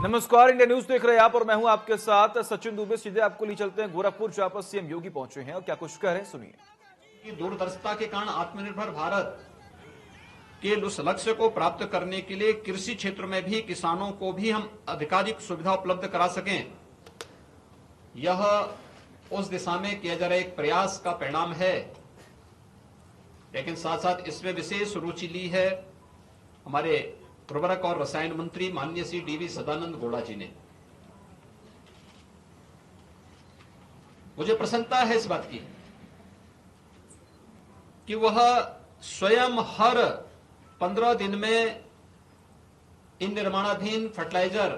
नमस्कार, India news देख रहे हैं आप और मैं हूं आपके साथ सचिन दुबे। सीधे आपको ले चलते हैं गोरखपुर, जहां पर सीएम योगी पहुंचे हैं और क्या कुछ कह रहे हैं, सुनिए। कि दूरदर्शिता के कारण आत्मनिर्भर भारत के उस लक्ष्य को प्राप्त करने के लिए कृषि क्षेत्र में भी किसानों को भी हम अधिकाधिक सुविधा उपलब्ध करा सकें, यह उस दिशा में किया जा रहा एक प्रयास का परिणाम है। लेकिन साथ साथ इसमें विशेष रुचि ली है हमारे उर्वरक और रसायन मंत्री माननीय श्री डीवी सदानंद गौड़ा जी ने। मुझे प्रसन्नता है इस बात की कि वह स्वयं हर 15 दिन में इन निर्माणाधीन फर्टिलाइजर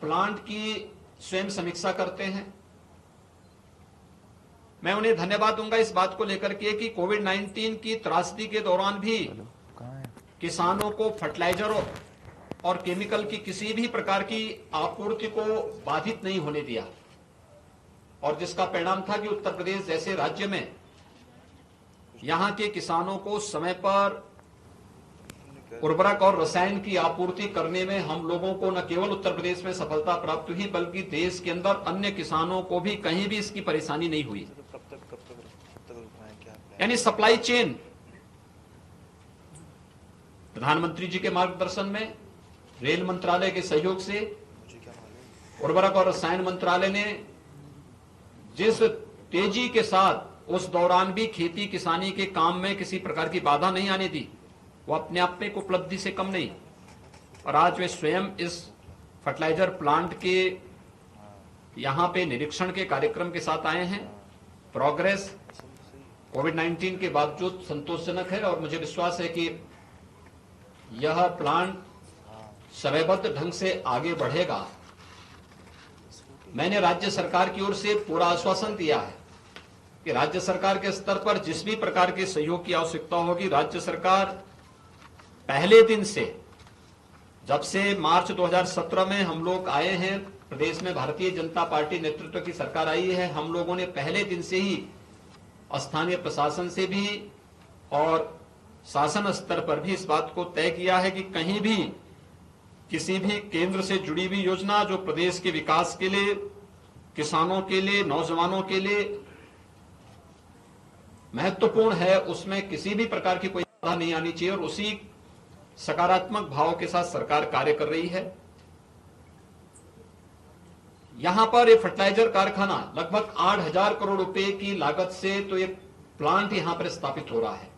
प्लांट की स्वयं समीक्षा करते हैं। मैं उन्हें धन्यवाद दूंगा इस बात को लेकर के कि कोविड-19 की त्रासदी के दौरान भी किसानों को फर्टिलाइजर और केमिकल की किसी भी प्रकार की आपूर्ति को बाधित नहीं होने दिया, और जिसका परिणाम था कि उत्तर प्रदेश जैसे राज्य में यहां के किसानों को समय पर उर्वरक और रसायन की आपूर्ति करने में हम लोगों को न केवल उत्तर प्रदेश में सफलता प्राप्त हुई, बल्कि देश के अंदर अन्य किसानों को भी कहीं भी इसकी परेशानी नहीं हुई। यानी सप्लाई चेन प्रधानमंत्री जी के मार्गदर्शन में, रेल मंत्रालय के सहयोग से, उर्वरक और रसायन मंत्रालय ने जिस तेजी के साथ उस दौरान भी खेती किसानी के काम में किसी प्रकार की बाधा नहीं आने दी, वो अपने आप में एक उपलब्धि से कम नहीं। और आज वे स्वयं इस फर्टिलाइजर प्लांट के यहां पे निरीक्षण के कार्यक्रम के साथ आए हैं। प्रोग्रेस कोविड-19 के बावजूद संतोषजनक है और मुझे विश्वास है कि यह प्लांट समयबद्ध ढंग से आगे बढ़ेगा। मैंने राज्य सरकार की ओर से पूरा आश्वासन दिया है कि राज्य सरकार के स्तर पर जिस भी प्रकार के सहयोग की आवश्यकता होगी, राज्य सरकार पहले दिन से, जब से मार्च 2017 में हम लोग आए हैं प्रदेश में, भारतीय जनता पार्टी नेतृत्व की सरकार आई है, हम लोगों ने पहले दिन से ही स्थानीय प्रशासन से भी और शासन स्तर पर भी इस बात को तय किया है कि कहीं भी किसी भी केंद्र से जुड़ी हुई योजना जो प्रदेश के विकास के लिए, किसानों के लिए, नौजवानों के लिए महत्वपूर्ण है, उसमें किसी भी प्रकार की कोई बाधा नहीं आनी चाहिए, और उसी सकारात्मक भाव के साथ सरकार कार्य कर रही है। यहां पर ये फर्टिलाइजर कारखाना लगभग 8,000 करोड़ रुपए की लागत से तो ये प्लांट यहां पर स्थापित हो रहा है।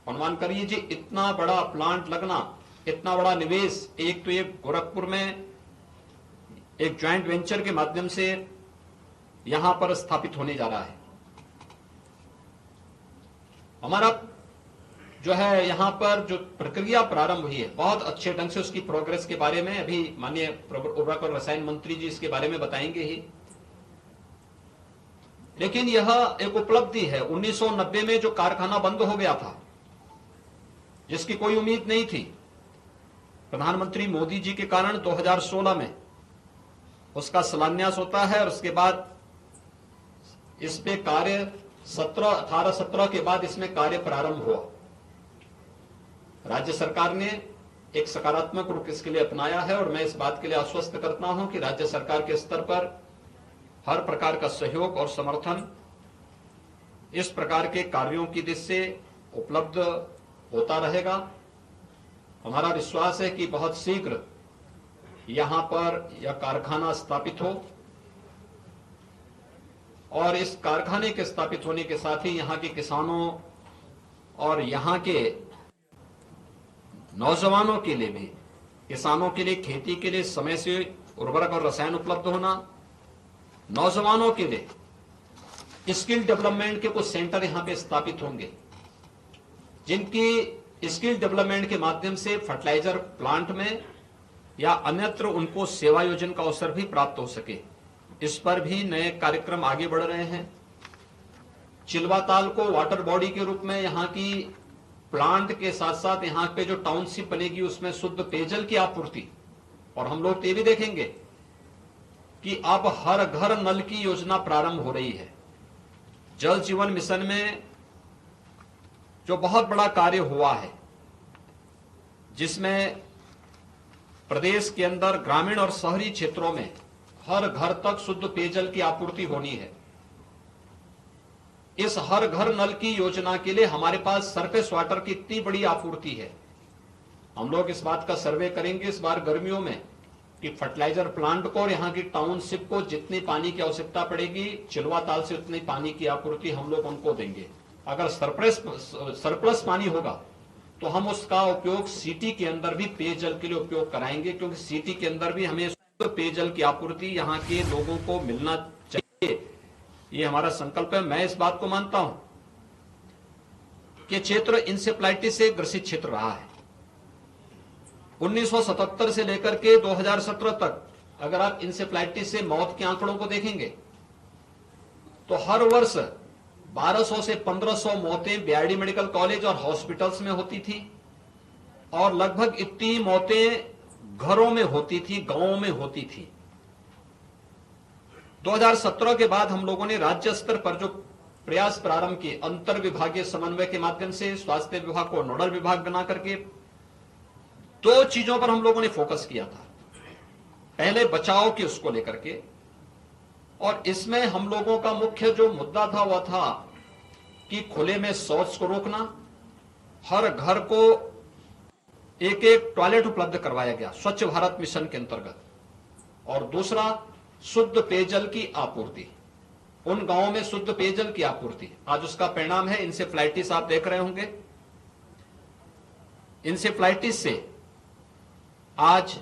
अनुमान करिए जी, इतना बड़ा प्लांट लगना, इतना बड़ा निवेश, एक तो ये गोरखपुर में एक ज्वाइंट वेंचर के माध्यम से यहां पर स्थापित होने जा रहा है। हमारा जो है यहां पर जो प्रक्रिया प्रारंभ हुई है बहुत अच्छे ढंग से, उसकी प्रोग्रेस के बारे में अभी माननीय उर्वरक और रसायन मंत्री जी इसके बारे में बताएंगे ही। लेकिन यह एक उपलब्धि है। 1990 में जो कारखाना बंद हो गया था, जिसकी कोई उम्मीद नहीं थी, प्रधानमंत्री मोदी जी के कारण 2016 में उसका शिलान्यास होता है और उसके बाद इस पे कार्य 18-17 के बाद इसमें कार्य प्रारंभ हुआ। राज्य सरकार ने एक सकारात्मक रुख इसके लिए अपनाया है और मैं इस बात के लिए आश्वस्त करता हूं कि राज्य सरकार के स्तर पर हर प्रकार का सहयोग और समर्थन इस प्रकार के कार्यों की दिशा से उपलब्ध होता रहेगा। हमारा विश्वास है कि बहुत शीघ्र यहां पर यह कारखाना स्थापित हो और इस कारखाने के स्थापित होने के साथ ही यहां के किसानों और यहां के नौजवानों के लिए भी, किसानों के लिए खेती के लिए समय से उर्वरक और रसायन उपलब्ध होना, नौजवानों के लिए स्किल डेवलपमेंट के कुछ सेंटर यहां पे स्थापित होंगे, जिनकी स्किल डेवलपमेंट के माध्यम से फर्टिलाइजर प्लांट में या अन्यत्र उनको सेवा योजन का अवसर भी प्राप्त हो सके। इस पर भी नए कार्यक्रम आगे बढ़ रहे हैं। चिलवाताल को वाटर बॉडी के रूप में यहां की प्लांट के साथ साथ यहां पे जो टाउनशिप बनेगी उसमें शुद्ध पेयजल की आपूर्ति, और हम लोग तो ये भी देखेंगे कि अब हर घर नल की योजना प्रारंभ हो रही है। जल जीवन मिशन में जो बहुत बड़ा कार्य हुआ है, जिसमें प्रदेश के अंदर ग्रामीण और शहरी क्षेत्रों में हर घर तक शुद्ध पेयजल की आपूर्ति होनी है। इस हर घर नल की योजना के लिए हमारे पास सरफेस वाटर की इतनी बड़ी आपूर्ति है। हम लोग इस बात का सर्वे करेंगे इस बार गर्मियों में कि फर्टिलाइजर प्लांट को और यहाँ की टाउनशिप को जितनी पानी की आवश्यकता पड़ेगी, चिलवा ताल से उतनी पानी की आपूर्ति हम लोग उनको देंगे। अगर सरप्लस पानी होगा तो हम उसका उपयोग सिटी के अंदर भी पेयजल के लिए उपयोग कराएंगे, क्योंकि सिटी के अंदर भी हमें शुद्ध पेयजल की आपूर्ति यहाँ के लोगों को मिलना चाहिए। ये हमारा संकल्प है। मैं इस बात को मानता हूं कि क्षेत्र इंसेफ्लाइटिस से ग्रसित क्षेत्र रहा है। 1977 से लेकर के 2017 तक अगर आप इंसेफ्लाइटिस से मौत के आंकड़ों को देखेंगे तो हर वर्ष 1200 से 1500 मौतें बीआरडी मेडिकल कॉलेज और हॉस्पिटल्स में होती थी और लगभग इतनी मौतें घरों में होती थी, गांवों में होती थी। 2017 के बाद हम लोगों ने राज्य स्तर पर जो प्रयास प्रारंभ किए, अंतर विभागीय समन्वय के माध्यम से स्वास्थ्य विभाग को नोडल विभाग बना करके दो चीजों पर हम लोगों ने फोकस किया था। पहले बचाव की उसको लेकर के, और इसमें हम लोगों का मुख्य जो मुद्दा था वह था कि खुले में शौच को रोकना, हर घर को एक एक टॉयलेट उपलब्ध करवाया गया स्वच्छ भारत मिशन के अंतर्गत, और दूसरा शुद्ध पेयजल की आपूर्ति, उन गांवों में शुद्ध पेयजल की आपूर्ति। आज उसका परिणाम है इंसेफ्लाइटिस, आप देख रहे होंगे। इंसेफ्लाइटिस से आज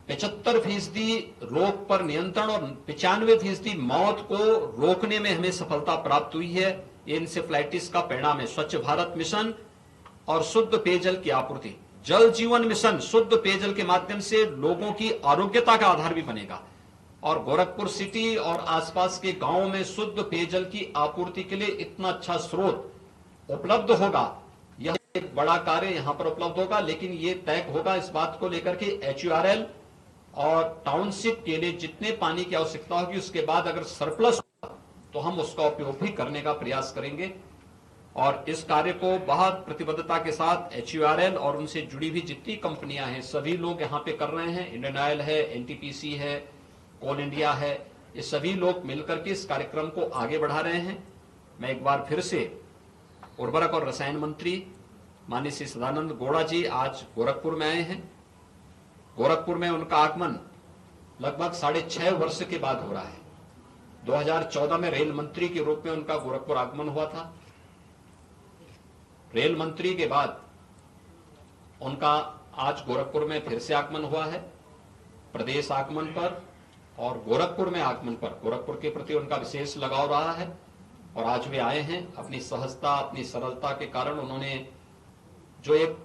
75% रोग पर नियंत्रण और 95% मौत को रोकने में हमें सफलता प्राप्त हुई है। ये इंसेफ्लाइटिस का परिणाम है। स्वच्छ भारत मिशन और शुद्ध पेयजल की आपूर्ति, जल जीवन मिशन शुद्ध पेयजल के माध्यम से लोगों की आरोग्यता का आधार भी बनेगा, और गोरखपुर सिटी और आसपास के गांवों में शुद्ध पेयजल की आपूर्ति के लिए इतना अच्छा स्रोत उपलब्ध होगा। यह एक बड़ा कार्य यहां पर उपलब्ध होगा, लेकिन यह तय होगा इस बात को लेकर के HURL और टाउनशिप के लिए जितने पानी की आवश्यकता होगी, उसके बाद अगर सरप्लस होगा तो हम उसका उपयोग भी करने का प्रयास करेंगे। और इस कार्य को बहुत प्रतिबद्धता के साथ HURL और उनसे जुड़ी हुई जितनी कंपनियां हैं सभी लोग यहाँ पे कर रहे हैं। इंडियन ऑयल है, NTPC है, कोल इंडिया है, ये सभी लोग मिलकर के इस कार्यक्रम को आगे बढ़ा रहे हैं। मैं एक बार फिर से उर्वरक और रसायन मंत्री माननीय श्री सदानंद गौड़ा जी आज गोरखपुर में आए हैं। गोरखपुर में उनका आगमन लगभग 6.5 वर्ष के बाद हो रहा है। 2014 में रेल मंत्री के रूप में उनका गोरखपुर आगमन हुआ था। रेल मंत्री के बाद उनका आज गोरखपुर में फिर से आगमन हुआ है। प्रदेश आगमन पर और गोरखपुर में आगमन पर गोरखपुर के प्रति उनका विशेष लगाव रहा है, और आज वे आए हैं। अपनी सहजता, अपनी सरलता के कारण उन्होंने जो एक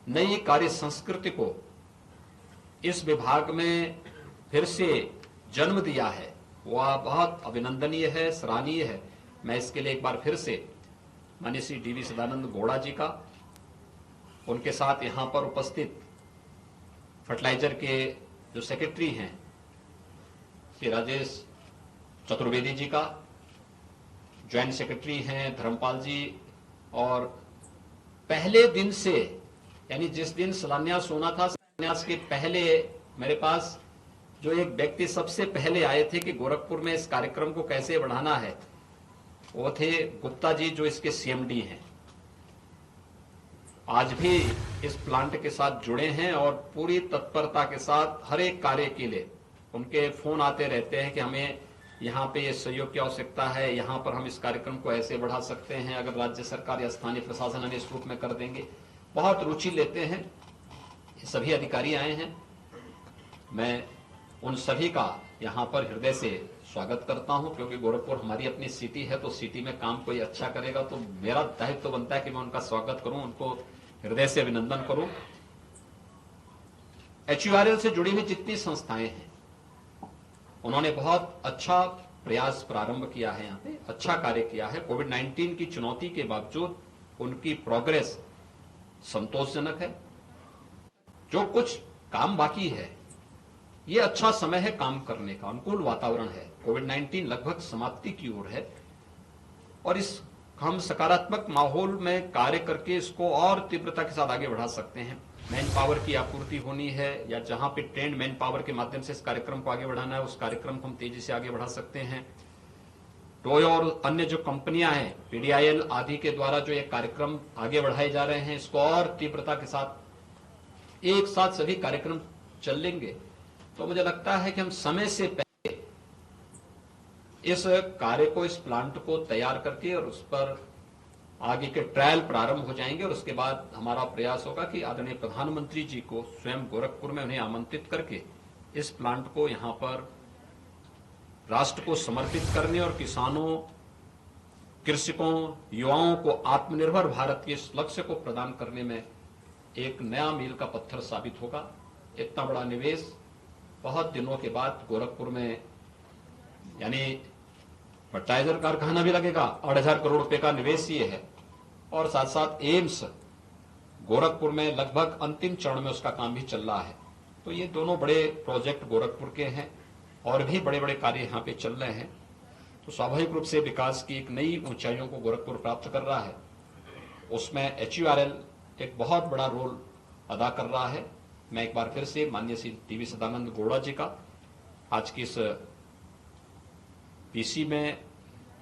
नई कार्य संस्कृति को इस विभाग में फिर से जन्म दिया है, वह बहुत अभिनंदनीय है, सराहनीय है। मैं इसके लिए एक बार फिर से माननीय श्री DV सदानंद गौड़ा जी का, उनके साथ यहाँ पर उपस्थित फर्टिलाइजर के जो सेक्रेटरी हैं श्री राजेश चतुर्वेदी जी का, ज्वाइंट सेक्रेटरी हैं धर्मपाल जी, और पहले दिन से यानी जिस दिन शिलान्यास होना था, शिलान्यास के पहले मेरे पास जो एक व्यक्ति सबसे पहले आए थे कि गोरखपुर में इस कार्यक्रम को कैसे बढ़ाना है, वो थे गुप्ता जी जो इसके CMD हैं। आज भी इस प्लांट के साथ जुड़े हैं और पूरी तत्परता के साथ हर एक कार्य के लिए उनके फोन आते रहते हैं कि हमें यहाँ पे ये सहयोग की आवश्यकता है, यहाँ पर हम इस कार्यक्रम को ऐसे बढ़ा सकते हैं, अगर राज्य सरकार या स्थानीय प्रशासन हमें इस रूप में कर देंगे। बहुत रुचि लेते हैं। ये सभी अधिकारी आए हैं। मैं उन सभी का यहाँ पर हृदय से स्वागत करता हूँ, क्योंकि गोरखपुर हमारी अपनी सिटी है, तो सिटी में काम कोई अच्छा करेगा तो मेरा दायित्व तो बनता है कि मैं उनका स्वागत करूं, उनको हृदय से अभिनंदन करूं। HURL से जुड़ी हुई जितनी संस्थाएं हैं उन्होंने बहुत अच्छा प्रयास प्रारंभ किया है, यहाँ पे अच्छा कार्य किया है। कोविड-19 की चुनौती के बावजूद उनकी प्रोग्रेस संतोषजनक है। जो कुछ काम बाकी है, ये अच्छा समय है काम करने का, अनुकूल वातावरण है। कोविड-19 लगभग समाप्ति की ओर है और इस हम सकारात्मक माहौल में कार्य करके इसको और तीव्रता के साथ आगे बढ़ा सकते हैं। मैन पावर की आपूर्ति होनी है या जहां पे ट्रेंड मैन पावर के माध्यम से इस कार्यक्रम को आगे बढ़ाना है, उस कार्यक्रम को हम तेजी से आगे बढ़ा सकते हैं। टोय और अन्य जो कंपनियां हैं, पीडीआईएल आदि के द्वारा जो ये कार्यक्रम आगे बढ़ाए जा रहे हैं, इसको और तीव्रता के साथ एक साथ सभी कार्यक्रम चलेंगे तो मुझे लगता है कि हम समय से पहले इस कार्य को, इस प्लांट को तैयार करके और उस पर आगे के ट्रायल प्रारंभ हो जाएंगे। और उसके बाद हमारा प्रयास होगा कि आदरणीय प्रधानमंत्री जी को स्वयं गोरखपुर में उन्हें आमंत्रित करके इस प्लांट को यहां पर राष्ट्र को समर्पित करने और किसानों, कृषकों, युवाओं को आत्मनिर्भर भारत के इस लक्ष्य को प्रदान करने में एक नया मील का पत्थर साबित होगा। इतना बड़ा निवेश बहुत दिनों के बाद गोरखपुर में, यानी फर्टिलाइजर कारखाना भी लगेगा, 8,000 करोड़ रुपए का निवेश ये है, और साथ साथ एम्स गोरखपुर में लगभग अंतिम चरण में उसका काम भी चल रहा है। तो ये दोनों बड़े प्रोजेक्ट गोरखपुर के हैं और भी बड़े बड़े कार्य यहाँ पे चल रहे हैं। तो स्वाभाविक रूप से विकास की एक नई ऊंचाइयों को गोरखपुर प्राप्त कर रहा है। उसमें HURL एक बहुत बड़ा रोल अदा कर रहा है। मैं एक बार फिर से माननीय श्री टीवी सदानंद गौड़ा जी का आज की इस पीसी में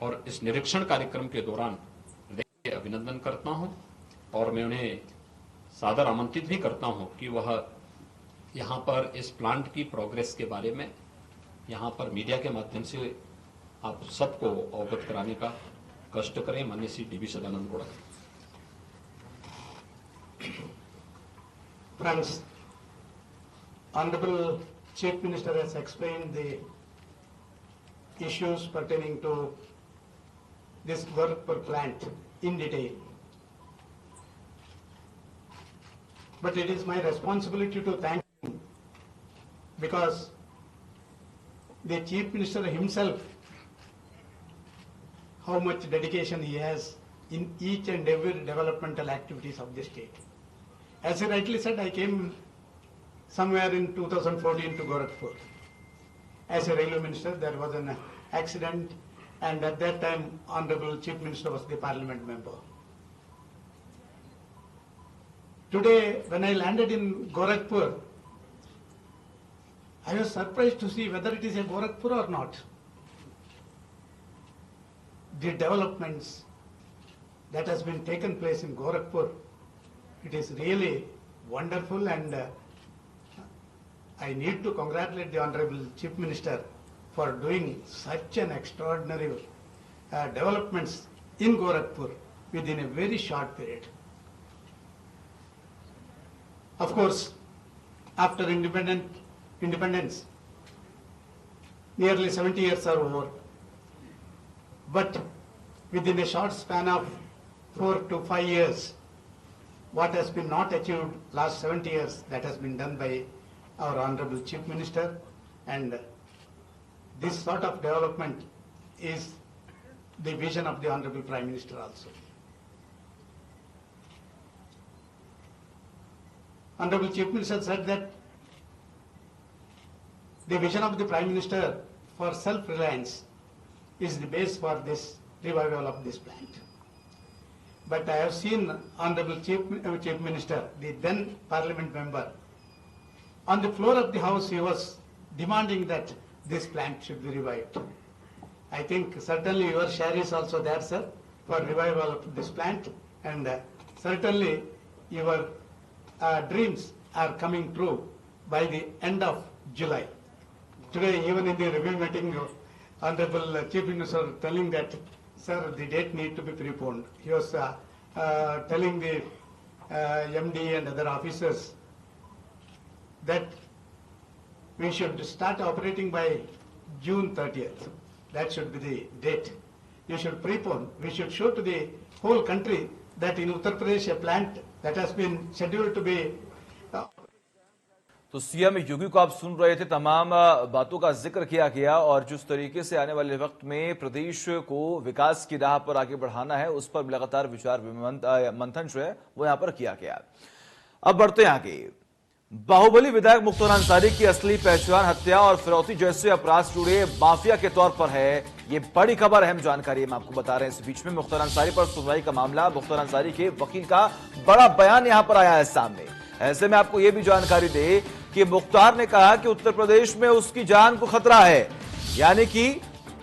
और इस निरीक्षण कार्यक्रम के दौरान अभिनंदन करता हूं और मैं उन्हें सादर आमंत्रित भी करता हूं कि वह यहां पर इस प्लांट की प्रोग्रेस के बारे में यहां पर मीडिया के माध्यम से आप सबको अवगत कराने का कष्ट करें। माननीय Shri TV Sadananda Gowda. Friends, Honorable Chief Minister has explained the issues pertaining to this Gorakhpur plant in detail. But it is my responsibility to thank him because the Chief Minister himself, how much dedication he has in each and every developmental activities of the state. As he rightly said, I came somewhere in 2014 to Gorakhpur. As a railway minister, there was an accident, and at that time, Honorable Chief Minister was the parliament member. Today, when I landed in Gorakhpur, I was surprised to see whether it is a Gorakhpur or not. The developments that has been taken place in Gorakhpur, it is really wonderful, and I need to congratulate the Honorable Chief Minister for doing such an extraordinary developments in Gorakhpur within a very short period. Of course, after independence, nearly 70 years are over, but within a short span of 4 to 5 years, what has been not achieved last 70 years, that has been done by our Honorable Chief Minister, and this sort of development is the vision of the Honorable Prime Minister also. Honorable Chief Minister said that the vision of the Prime Minister for self-reliance is the base for this revival of this plant. But I have seen Honorable Chief Minister, the then Parliament member, on the floor of the House he was demanding that this plant should be revived. I think certainly your share is also there, sir, for revival of this plant, and certainly your dreams are coming true by the end of July. Today, even in the review meeting, Honorable Chief Minister telling that, sir, the date need to be preponed. He was telling the MD and other officers that we should start operating by June 30th. That should be the date. You should prepone. We should show to the whole country that in Uttar Pradesh a plant that has been scheduled to be तो CM योगी को आप सुन रहे थे, तमाम बातों का जिक्र किया गया और जिस तरीके से आने वाले वक्त में प्रदेश को विकास की राह पर आगे बढ़ाना है, उस पर लगातार विचार मंथन जो है वो यहां पर किया गया। अब बढ़ते हैं आगे। बाहुबली विधायक मुख्तार अंसारी की असली पहचान हत्या और फिरौती जैसे अपराध से जुड़े माफिया के तौर पर है। ये बड़ी खबर, अहम जानकारी हम आपको बता रहे हैं। इस बीच में मुख्तार अंसारी पर सुनवाई का मामला, मुख्तार अंसारी के वकील का बड़ा बयान यहां पर आया है सामने। ऐसे में आपको यह भी जानकारी दे कि मुख्तार ने कहा कि उत्तर प्रदेश में उसकी जान को खतरा है, यानी कि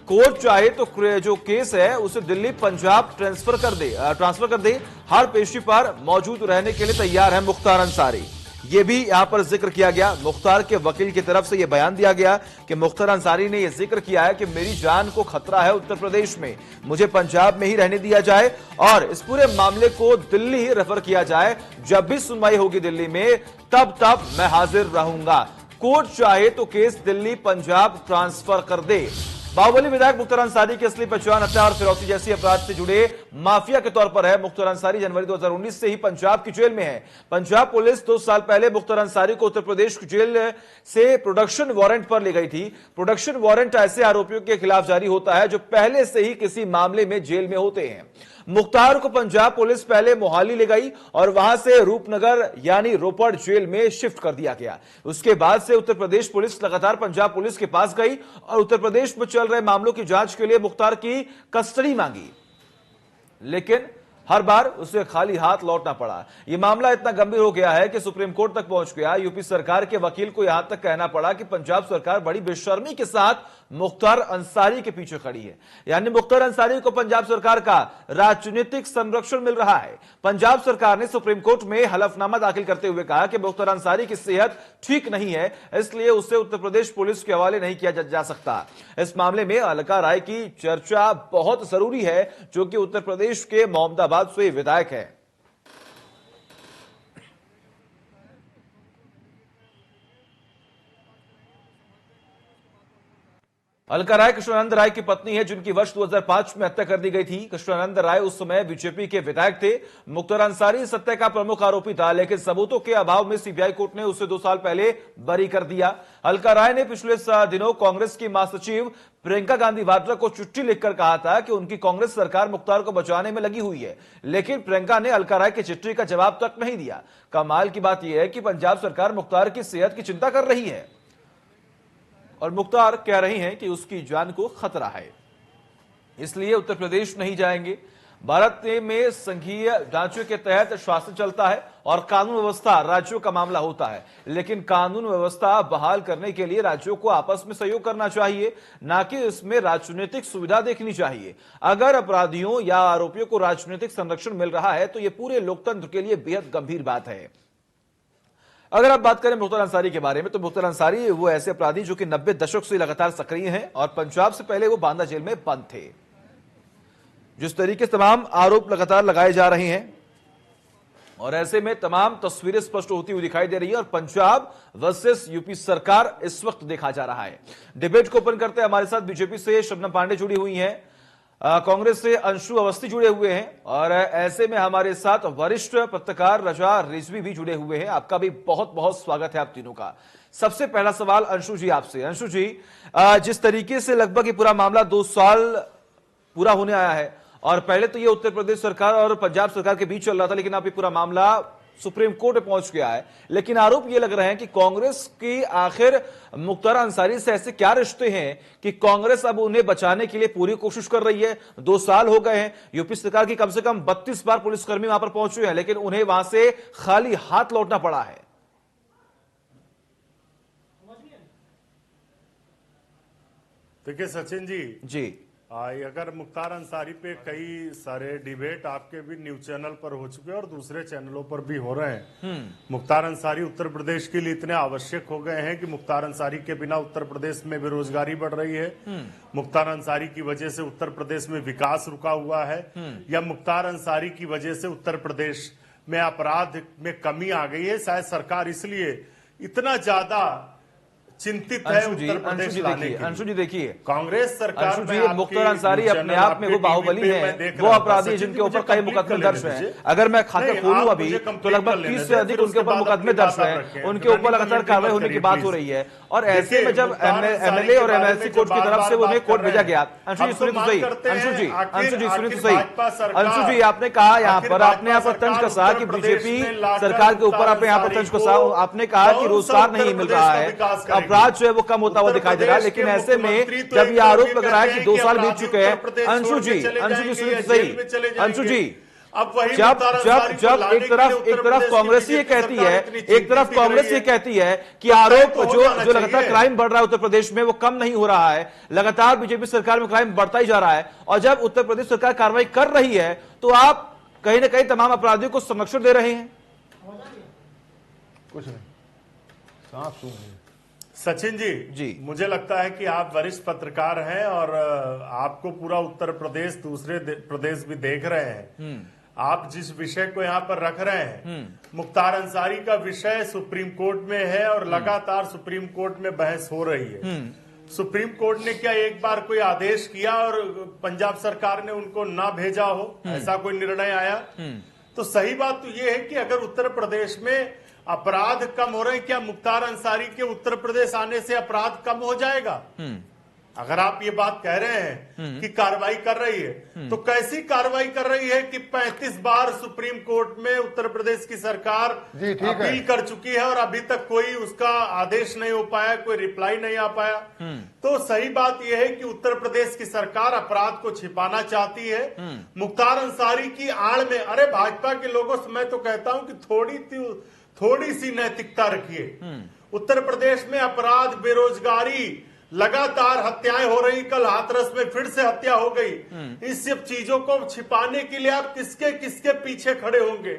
कोर्ट चाहे तो जो केस है उसे दिल्ली पंजाब ट्रांसफर कर दे। हर पेशी पर मौजूद रहने के लिए तैयार है मुख्तार अंसारी। यह भी यहां पर जिक्र किया गया, मुख्तार के वकील की तरफ से यह बयान दिया गया कि मुख्तार अंसारी ने यह जिक्र किया है कि मेरी जान को खतरा है उत्तर प्रदेश में, मुझे पंजाब में ही रहने दिया जाए और इस पूरे मामले को दिल्ली ही रेफर किया जाए। जब भी सुनवाई होगी दिल्ली में तब मैं हाजिर रहूंगा। कोर्ट चाहे तो केस दिल्ली पंजाब ट्रांसफर कर दे। बाहुबली विधायक मुख्तार अंसारी की असली पहचान हत्या और फिरौती जैसी अपराध से जुड़े माफिया के तौर पर है। मुख्तार अंसारी जनवरी 2019 से ही पंजाब की जेल में है। पंजाब पुलिस 2 साल पहले मुख्तार अंसारी को उत्तर प्रदेश की जेल से प्रोडक्शन वारंट पर ले गई थी। प्रोडक्शन वारंट ऐसे आरोपियों के खिलाफ जारी होता है जो पहले से ही किसी मामले में जेल में होते हैं। मुख्तार को पंजाब पुलिस पहले मोहाली ले गई और वहां से रूपनगर यानी रोपड़ जेल में शिफ्ट कर दिया गया। उसके बाद से उत्तर प्रदेश पुलिस लगातार पंजाब पुलिस के पास गई और उत्तर प्रदेश में चल रहे मामलों की जांच के लिए मुख्तार की कस्टडी मांगी, लेकिन हर बार उसे खाली हाथ लौटना पड़ा। यह मामला इतना गंभीर हो गया है कि सुप्रीम कोर्ट तक पहुंच गया। यूपी सरकार के वकील को यहां तक कहना पड़ा कि पंजाब सरकार बड़ी बेशर्मी के साथ मुख्तार अंसारी के पीछे खड़ी है, यानी मुख्तार अंसारी को पंजाब सरकार का राजनीतिक संरक्षण मिल रहा है। पंजाब सरकार ने सुप्रीम कोर्ट में हलफनामा दाखिल करते हुए कहा कि मुख्तार अंसारी की सेहत ठीक नहीं है, इसलिए उसे उत्तर प्रदेश पुलिस के हवाले नहीं किया जा सकता। इस मामले में अलका राय की चर्चा बहुत जरूरी है, जो कि उत्तर प्रदेश के मोहम्मदाबाद से विधायक है। अलका राय कृष्णानंद राय की पत्नी है, जिनकी वर्ष 2005 में हत्या कर दी गई थी। कृष्णानंद राय उस समय बीजेपी के विधायक थे। मुख्तार अंसारी इस हत्या का प्रमुख आरोपी था, लेकिन सबूतों के अभाव में सीबीआई कोर्ट ने उसे 2 साल पहले बरी कर दिया। अलका राय ने पिछले दिनों कांग्रेस की महासचिव प्रियंका गांधी वाड्रा को चिट्ठी लिखकर कहा था कि उनकी कांग्रेस सरकार मुख्तार को बचाने में लगी हुई है, लेकिन प्रियंका ने अलका राय की चिट्ठी का जवाब तक नहीं दिया। कमाल की बात यह है कि पंजाब सरकार मुख्तार की सेहत की चिंता कर रही है और मुख्तार कह रही हैं कि उसकी जान को खतरा है, इसलिए उत्तर प्रदेश नहीं जाएंगे। भारत में संघीय ढांचे के तहत शासन चलता है और कानून व्यवस्था राज्यों का मामला होता है, लेकिन कानून व्यवस्था बहाल करने के लिए राज्यों को आपस में सहयोग करना चाहिए, ना कि इसमें राजनीतिक सुविधा देखनी चाहिए। अगर अपराधियों या आरोपियों को राजनीतिक संरक्षण मिल रहा है तो यह पूरे लोकतंत्र के लिए बेहद गंभीर बात है। अगर आप बात करें मुख्तार अंसारी के बारे में, तो मुख्तार अंसारी वो ऐसे अपराधी जो कि 90 दशक से लगातार सक्रिय हैं और पंजाब से पहले वो बांदा जेल में बंद थे। जिस तरीके से तमाम आरोप लगातार लगाए जा रहे हैं और ऐसे में तमाम तस्वीरें स्पष्ट होती हुई दिखाई दे रही है और पंजाब वर्सेस यूपी सरकार इस वक्त देखा जा रहा है। डिबेट को ओपन करते हमारे साथ बीजेपी से शबनम पांडे जुड़ी हुई हैं, कांग्रेस से अंशु अवस्थी जुड़े हुए हैं और ऐसे में हमारे साथ वरिष्ठ पत्रकार रजा रिजवी भी जुड़े हुए हैं। आपका भी बहुत बहुत स्वागत है आप तीनों का। सबसे पहला सवाल अंशु जी आपसे। अंशु जी, जिस तरीके से लगभग ये पूरा मामला 2 साल पूरा होने आया है और पहले तो ये उत्तर प्रदेश सरकार और पंजाब सरकार के बीच चल रहा था, लेकिन अब ये पूरा मामला सुप्रीम कोर्ट में पहुंच गया है, लेकिन आरोप ये लग रहे हैं कि कांग्रेस की आखिर मुख्तार अंसारी से ऐसे क्या रिश्ते हैं कि कांग्रेस अब उन्हें बचाने के लिए पूरी कोशिश कर रही है। 2 साल हो गए हैं, यूपी सरकार की कम से कम 32 बार पुलिसकर्मी वहां पर पहुंचे हैं, लेकिन उन्हें वहां से खाली हाथ लौटना पड़ा है। देखिए सचिन जी अगर मुख्तार अंसारी पे कई सारे डिबेट आपके भी न्यूज चैनल पर हो चुके हैं और दूसरे चैनलों पर भी हो रहे हैं। मुख्तार अंसारी उत्तर प्रदेश के लिए इतने आवश्यक हो गए हैं कि मुख्तार अंसारी के बिना उत्तर प्रदेश में बेरोजगारी बढ़ रही है, मुख्तार अंसारी की वजह से उत्तर प्रदेश में विकास रुका हुआ है, या मुख्तार अंसारी की वजह से उत्तर प्रदेश में अपराध में कमी आ गई है। शायद सरकार इसलिए इतना ज्यादा चिंतित है उत्तर प्रदेश लाने के लिए। अंशु जी देखिए, कांग्रेस सरकार में मुख्तार अंसारी अपने आप में वो बाहुबली है, वो अपराधी जिनके ऊपर कई मुकदमे दर्ज हैं। अगर मैं खाता खोलूं अभी तो लगभग 30 से अधिक उनके ऊपर मुकदमे दर्ज हैं, उनके ऊपर लगातार कार्रवाई होने की बात हो रही है और ऐसे में जब एमएलए और एमएलसी कोर्ट की तरफ से उन्हें कोर्ट भेजा गया। अंशु जी सुनिए तो सही, अंशु जी सुनिए तो सही। अंशु जी आपने कहा यहाँ पर, आपने यहाँ पर तंज कसा कि बीजेपी सरकार के ऊपर आप यहाँ पर तंज कसा, आपने कहा कि रोजगार नहीं मिल रहा है, अपराध जो है वो कम होता हुआ दिखाई दे रहा है, लेकिन ऐसे में जब ये आरोप लग रहा है कि 2 साल बीत चुके हैं, अंशु जी सुनिए तो सही, अंशु जी अब वही जब मुख्तार अंसारी को जब लाने एक के लिए तरफ उत्तर एक तरफ प्रदेश की कांग्रेस ये बीजेपी कहती सरकार है, इतनी एक तरफ चिंतित कांग्रेस दिख रही ये है। कहती है कि तो आरोप हो जो जाना जो लगातार चाहिए। क्राइम बढ़ रहा है उत्तर प्रदेश में वो कम नहीं हो रहा है, लगातार बीजेपी सरकार में क्राइम बढ़ता ही जा रहा है। और जब उत्तर प्रदेश सरकार कार्रवाई कर रही है तो आप कहीं ना कहीं तमाम अपराधियों को संरक्षण दे रहे हैं। कुछ नहीं, सांस सूख गई। सचिन जी, मुझे लगता है कि आप वरिष्ठ पत्रकार हैं और आपको पूरा उत्तर प्रदेश, दूसरे प्रदेश भी देख रहे हैं। आप जिस विषय को यहाँ पर रख रहे हैं, मुख्तार अंसारी का विषय सुप्रीम कोर्ट में है और लगातार सुप्रीम कोर्ट में बहस हो रही है। सुप्रीम कोर्ट ने क्या एक बार कोई आदेश किया और पंजाब सरकार ने उनको ना भेजा हो, ऐसा कोई निर्णय आया? तो सही बात तो ये है कि अगर उत्तर प्रदेश में अपराध कम हो रहे हैं, क्या मुख्तार अंसारी के उत्तर प्रदेश आने से अपराध कम हो जाएगा? अगर आप ये बात कह रहे हैं कि कार्रवाई कर रही है, तो कैसी कार्रवाई कर रही है कि 35 बार सुप्रीम कोर्ट में उत्तर प्रदेश की सरकार अपील कर चुकी है और अभी तक कोई उसका आदेश नहीं हो पाया, कोई रिप्लाई नहीं आ पाया। तो सही बात यह है कि उत्तर प्रदेश की सरकार अपराध को छिपाना चाहती है। मुख्तार अंसारी की आड़ में, अरे भाजपा के लोगों से मैं तो कहता हूं कि थोड़ी सी नैतिकता रखिए। उत्तर प्रदेश में अपराध, बेरोजगारी, लगातार हत्याएं हो रही, कल हाथरस में फिर से हत्या हो गई। इस सब चीजों को छिपाने के लिए आप किसके किसके पीछे खड़े होंगे?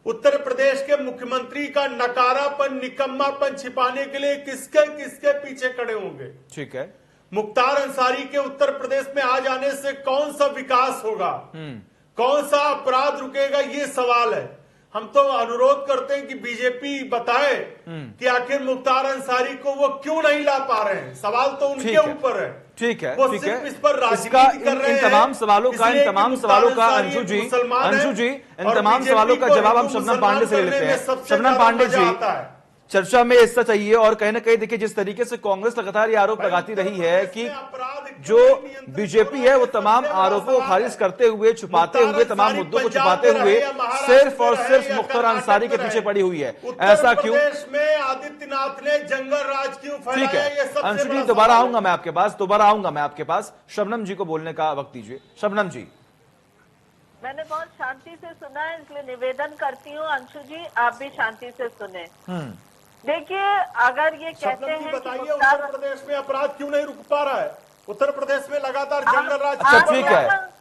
उत्तर प्रदेश के मुख्यमंत्री का नकारापन, निकम्मापन छिपाने के लिए किसके किसके पीछे खड़े होंगे? ठीक है। मुख्तार अंसारी के उत्तर प्रदेश में आ जाने से कौन सा विकास होगा, कौन सा अपराध रुकेगा, ये सवाल है। हम तो अनुरोध करते हैं कि बीजेपी बताए कि आखिर मुख्तार अंसारी को वो क्यों नहीं ला पा रहे हैं। सवाल तो उनके ऊपर है। ठीक है, वो ठीक सिर्फ है। इस पर इसका राजनीति कर रहे हैं। इन तमाम सवालों का इसलिए कि मुख्तार अंसारी अंशु जी, मुसलमान है इन तमाम और सवालों का बीजेपी जवाब हम को शबनम पांडे से ले लेते हैं। शबनम पांडे जी, चर्चा में हिस्सा चाहिए। और कहीं ना कहीं देखिए, जिस तरीके से कांग्रेस लगातार ये आरोप लगाती रही है कि जो बीजेपी है वो तमाम आरोपों को खारिज करते हुए, छुपाते हुए, तमाम मुद्दों को छुपाते हुए सिर्फ और सिर्फ मुख्तार अंसारी के पीछे पड़ी हुई है। ऐसा क्यों? में आदित्यनाथ ने जंगल राज क्यों फैलाया? ठीक है अंशु जी, दोबारा आऊंगा मैं आपके पास। शबनम जी को बोलने का वक्त दीजिए। शबनम जी, मैंने बहुत शांति से सुना है, इसलिए निवेदन करती हूँ अंशु जी आप भी शांति से सुने। देखिए, अगर ये कहते हैं कि उत्तर प्रदेश में अपराध क्यों नहीं रुक पा रहा है? उत्तर प्रदेश में लगातार जंगल राज। अच्छा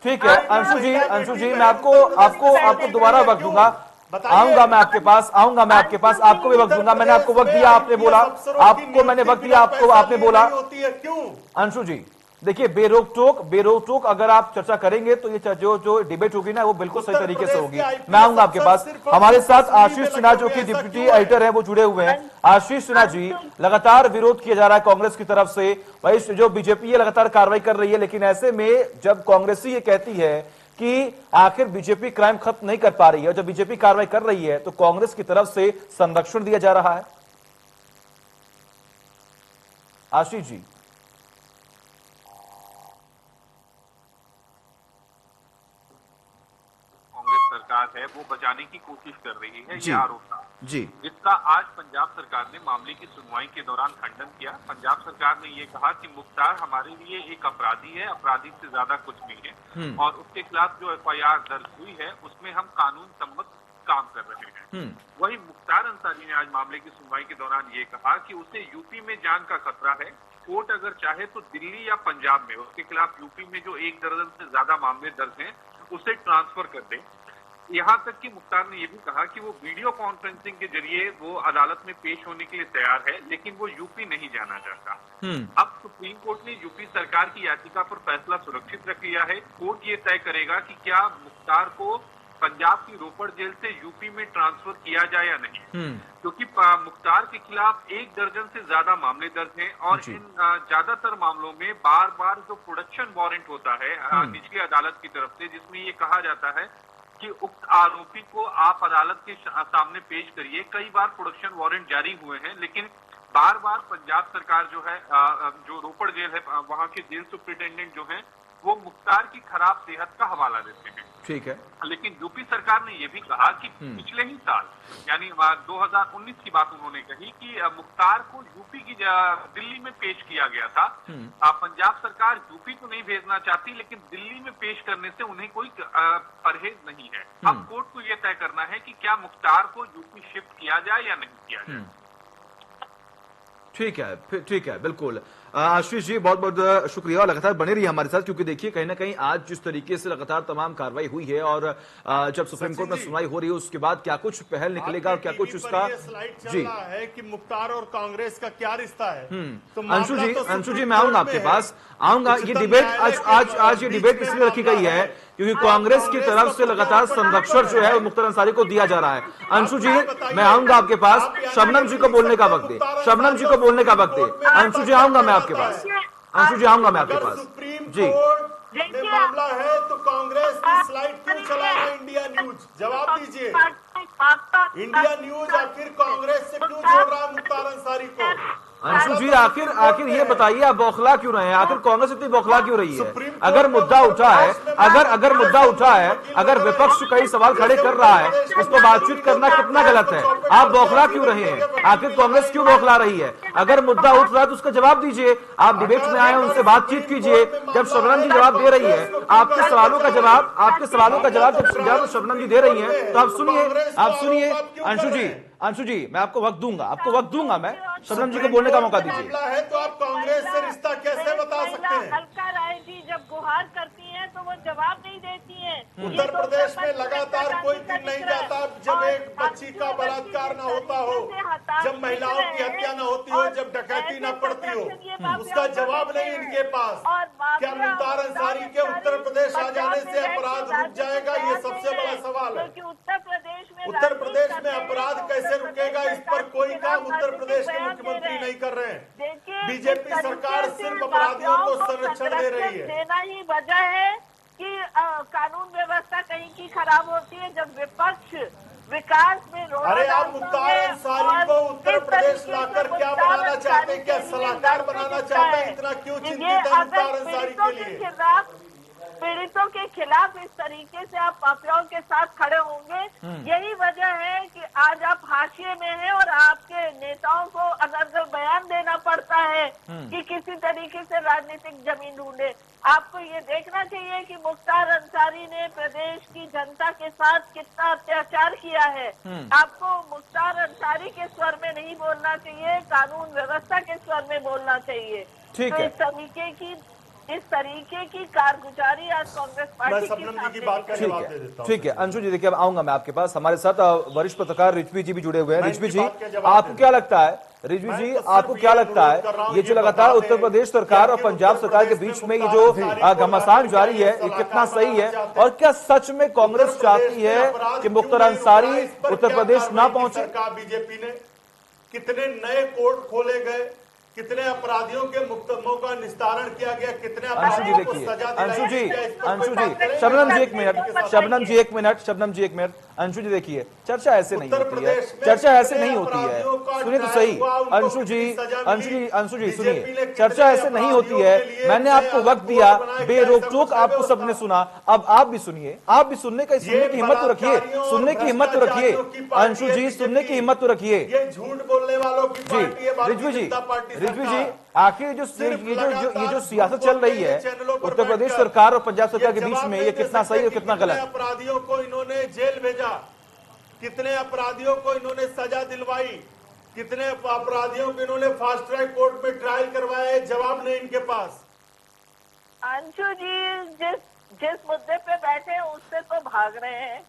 ठीक है अंशु जी, मैं आपको दोबारा वक्त दूंगा। आऊंगा मैं आपके पास, आपको भी वक्त दूंगा। मैंने आपको वक्त दिया, आपने बोला, आपको मैंने वक्त दिया, आपने बोला। क्यों अंशु जी देखिए, बेरोक-टोक अगर आप चर्चा करेंगे तो ये जो डिबेट होगी ना वो बिल्कुल सही तरीके से होगी। मैं आऊंगा आपके पास। हमारे साथ आशीष सिन्हा जो कि डिप्टी एडिटर है वो जुड़े हुए हैं। आशीष सिन्हा जी, लगातार विरोध किया जा रहा है कांग्रेस की तरफ से, भाई जो बीजेपी है लगातार कार्रवाई कर रही है, लेकिन ऐसे में जब कांग्रेसी ये कहती है कि आखिर बीजेपी क्राइम खत्म नहीं कर पा रही है और जब बीजेपी कार्रवाई कर रही है तो कांग्रेस की तरफ से संरक्षण दिया जा रहा है। आशीष जी, सरकार है वो बचाने की कोशिश कर रही है, ये आरोप था जी, जिसका आज पंजाब सरकार ने मामले की सुनवाई के दौरान खंडन किया। पंजाब सरकार ने ये कहा कि मुख्तार हमारे लिए एक अपराधी है, अपराधी से ज्यादा कुछ नहीं है और उसके खिलाफ जो FIR दर्ज हुई है उसमें हम कानून सम्मत काम कर रहे हैं। वही मुख्तार अंसारी ने आज मामले की सुनवाई के दौरान ये कहा कि उसे यूपी में जान का खतरा है। कोर्ट अगर चाहे तो दिल्ली या पंजाब में उसके खिलाफ यूपी में जो 1 दर्जन से ज्यादा मामले दर्ज हैं उसे ट्रांसफर कर दे। यहाँ तक कि मुख्तार ने यह भी कहा कि वो वीडियो कॉन्फ्रेंसिंग के जरिए वो अदालत में पेश होने के लिए तैयार है, लेकिन वो यूपी नहीं जाना चाहता। अब सुप्रीम कोर्ट ने यूपी सरकार की याचिका पर फैसला सुरक्षित रख लिया है। कोर्ट ये तय करेगा कि क्या मुख्तार को पंजाब की रोपड़ जेल से यूपी में ट्रांसफर किया जाए या नहीं, क्योंकि मुख्तार के खिलाफ 1 दर्जन से ज्यादा मामले दर्ज हैं और इन ज्यादातर मामलों में बार बार जो प्रोडक्शन वारंट होता है निचली अदालत की तरफ से, जिसमें ये कहा जाता है कि उक्त आरोपी को आप अदालत के सामने पेश करिए। कई बार प्रोडक्शन वारंट जारी हुए हैं, लेकिन बार बार पंजाब सरकार जो है, जो रोपड़ जेल है, वहां के जेल सुप्रिंटेंडेंट जो हैं वो मुख्तार की खराब सेहत का हवाला देते हैं। ठीक है, लेकिन यूपी सरकार ने यह भी कहा कि पिछले ही साल यानी 2019 की बात उन्होंने कही कि मुख्तार को यूपी की दिल्ली में पेश किया गया था। पंजाब सरकार यूपी को नहीं भेजना चाहती, लेकिन दिल्ली में पेश करने से उन्हें कोई परहेज नहीं है। अब कोर्ट को यह तय करना है कि क्या मुख्तार को यूपी शिफ्ट किया जाए या नहीं किया जाए। ठीक है, बिल्कुल। आशीष जी बहुत बहुत शुक्रिया और लगातार बने रहिए हमारे साथ, क्योंकि देखिए कहीं ना कहीं आज जिस तरीके से लगातार तमाम कार्रवाई हुई है और जब सुप्रीम कोर्ट में सुनवाई हो रही है उसके बाद क्या कुछ पहल निकलेगा और क्या कुछ उसका जी है कि मुख्तार और कांग्रेस का क्या रिश्ता है। तो अंशु जी मैं आऊंगा आपके पास, आऊंगा। ये डिबेट आज ये डिबेट इसलिए रखी गई है क्योंकि कांग्रेस की तरफ से लगातार संरक्षण जो है मुख्तार अंसारी को दिया जा रहा है। अंशु जी मैं आऊंगा आपके पास, शबनम जी को बोलने का वक्त दे, शबनम जी को बोलने का वक्त दे। अंशु जी आऊंगा मैं आपके पास, अंशु जी आऊंगा मैं आपके पास। सुप्रीम जी कोर्ट में मामला है तो कांग्रेस की स्लाइड क्यों चला रहा है इंडिया न्यूज? जवाब दीजिए। इंडिया न्यूज आखिर कांग्रेस से क्यों जोड़ रहा है मुख्तार अंसारी को? अंशु जी आखिर ये बताइए आप बौखला क्यों रहे हैं? आखिर कांग्रेस इतनी बौखला क्यों रही है? अगर मुद्दा उठा है, अगर मुद्दा उठा है, अगर विपक्ष कई सवाल खड़े कर रहा है, उस पर बातचीत करना कितना गलत है? आप बौखला क्यों रहे हैं? आखिर कांग्रेस क्यों बौखला रही है? अगर मुद्दा उठ रहा है तो उसका जवाब दीजिए। आप डिबेट में आए, उनसे बातचीत कीजिए। जब शबनम जी जवाब दे रही है, आपके सवालों का जवाब जब शबनम जी दे रही है तो आप सुनिए। अंशु जी मैं आपको वक्त दूंगा मैं। शबनम जी को बोलने का मौका दीजिए। मामला है तो आप कांग्रेस से रिश्ता कैसे बता सकते हैं? अलका राय जी जब गुहार करती हैं तो वो जवाब नहीं देती हैं। उत्तर प्रदेश में लगातार कोई दिन नहीं जाता जब एक बच्ची का बलात्कार न होता हो, जब महिलाओं की हत्या न होती हो, जब डकैती न पड़ती हो, उसका जवाब नहीं इनके पास। क्या मुख्तार अंसारी के उत्तर प्रदेश आ जाने से अपराध रुक जाएगा? ये सबसे बड़ा सवाल है। उत्तर प्रदेश में अपराध कैसे रुकेगा? इस पर कोई काम उत्तर प्रदेश के मुख्यमंत्री नहीं कर रहे हैं। बीजेपी सरकार सिर्फ अपराधियों को संरक्षण दे रही है। देना ही वजह है कि कानून व्यवस्था कहीं की खराब होती है जब विपक्ष विकास में अरे आप मुख्तार अंसारी को उत्तर प्रदेश लाकर क्या बनाना चाहते हैं? क्या सलाहकार बनाना चाहते हैं? इतना क्यों चिंतित है मुख्तार अंसारी के लिए? पीड़ितों के खिलाफ इस तरीके से आप माफियाओं के साथ खड़े होंगे, यही वजह है कि आज आप हाशिए में हैं और आपके नेताओं को अगर बयान देना पड़ता है कि किसी तरीके से राजनीतिक जमीन ढूंढे। आपको ये देखना चाहिए कि मुख्तार अंसारी ने प्रदेश की जनता के साथ कितना अत्याचार किया है। आपको मुख्तार अंसारी के स्वर में नहीं बोलना चाहिए, कानून व्यवस्था के स्वर में बोलना चाहिए। ठीक है। इस तरीके की कारगुजारी आज कांग्रेस पार्टी की सामने। ठीक है अंशु जी, देखिए अब आऊंगा मैं आपके पास। हमारे साथ वरिष्ठ पत्रकार रिजवी जी भी जुड़े हुए हैं। रिजवी जी आपको क्या लगता है? ये जो लगातार उत्तर प्रदेश सरकार और पंजाब सरकार के बीच में ये जो घमासान जारी है, ये कितना सही है? और क्या सच में कांग्रेस चाहती है कि मुख्तार अंसारी उत्तर प्रदेश ना पहुंचे? बीजेपी ने कितने नए कोर्ट खोले गए, कितने अपराधियों के मुकदमों का निस्तारण किया गया, कितने अंशु जी देखिए, शबनम जी एक मिनट। अंशु जी देखिए, चर्चा ऐसे नहीं होती है, सुनिए तो सही। अंशु जी सुनिए, चर्चा ऐसे नहीं होती है। मैंने आपको वक्त दिया, बेरोक-टोक आपको सबने सुना, अब आप भी सुनिए। आप भी सुनने की हिम्मत तो रखिए, अंशु जी सुनने की हिम्मत तो रखिए। ये झूठ बोलने वालों की पार्टी है रिजवी जी आखिर ये जो सियासत चल रही है उत्तर प्रदेश सरकार और पंजाब सरकार के बीच में, ये कितना सही और कितना गलत? अपराधियों को इन्होंने जेल भेजा, कितने अपराधियों को इन्होंने सजा दिलवाई, कितने अपराधियों को इन्होंने फास्ट ट्रैक कोर्ट में ट्रायल करवाया, जवाब नहीं इनके पास। अंशु जी जिस मुद्दे पे बैठे उससे तो भाग रहे हैं।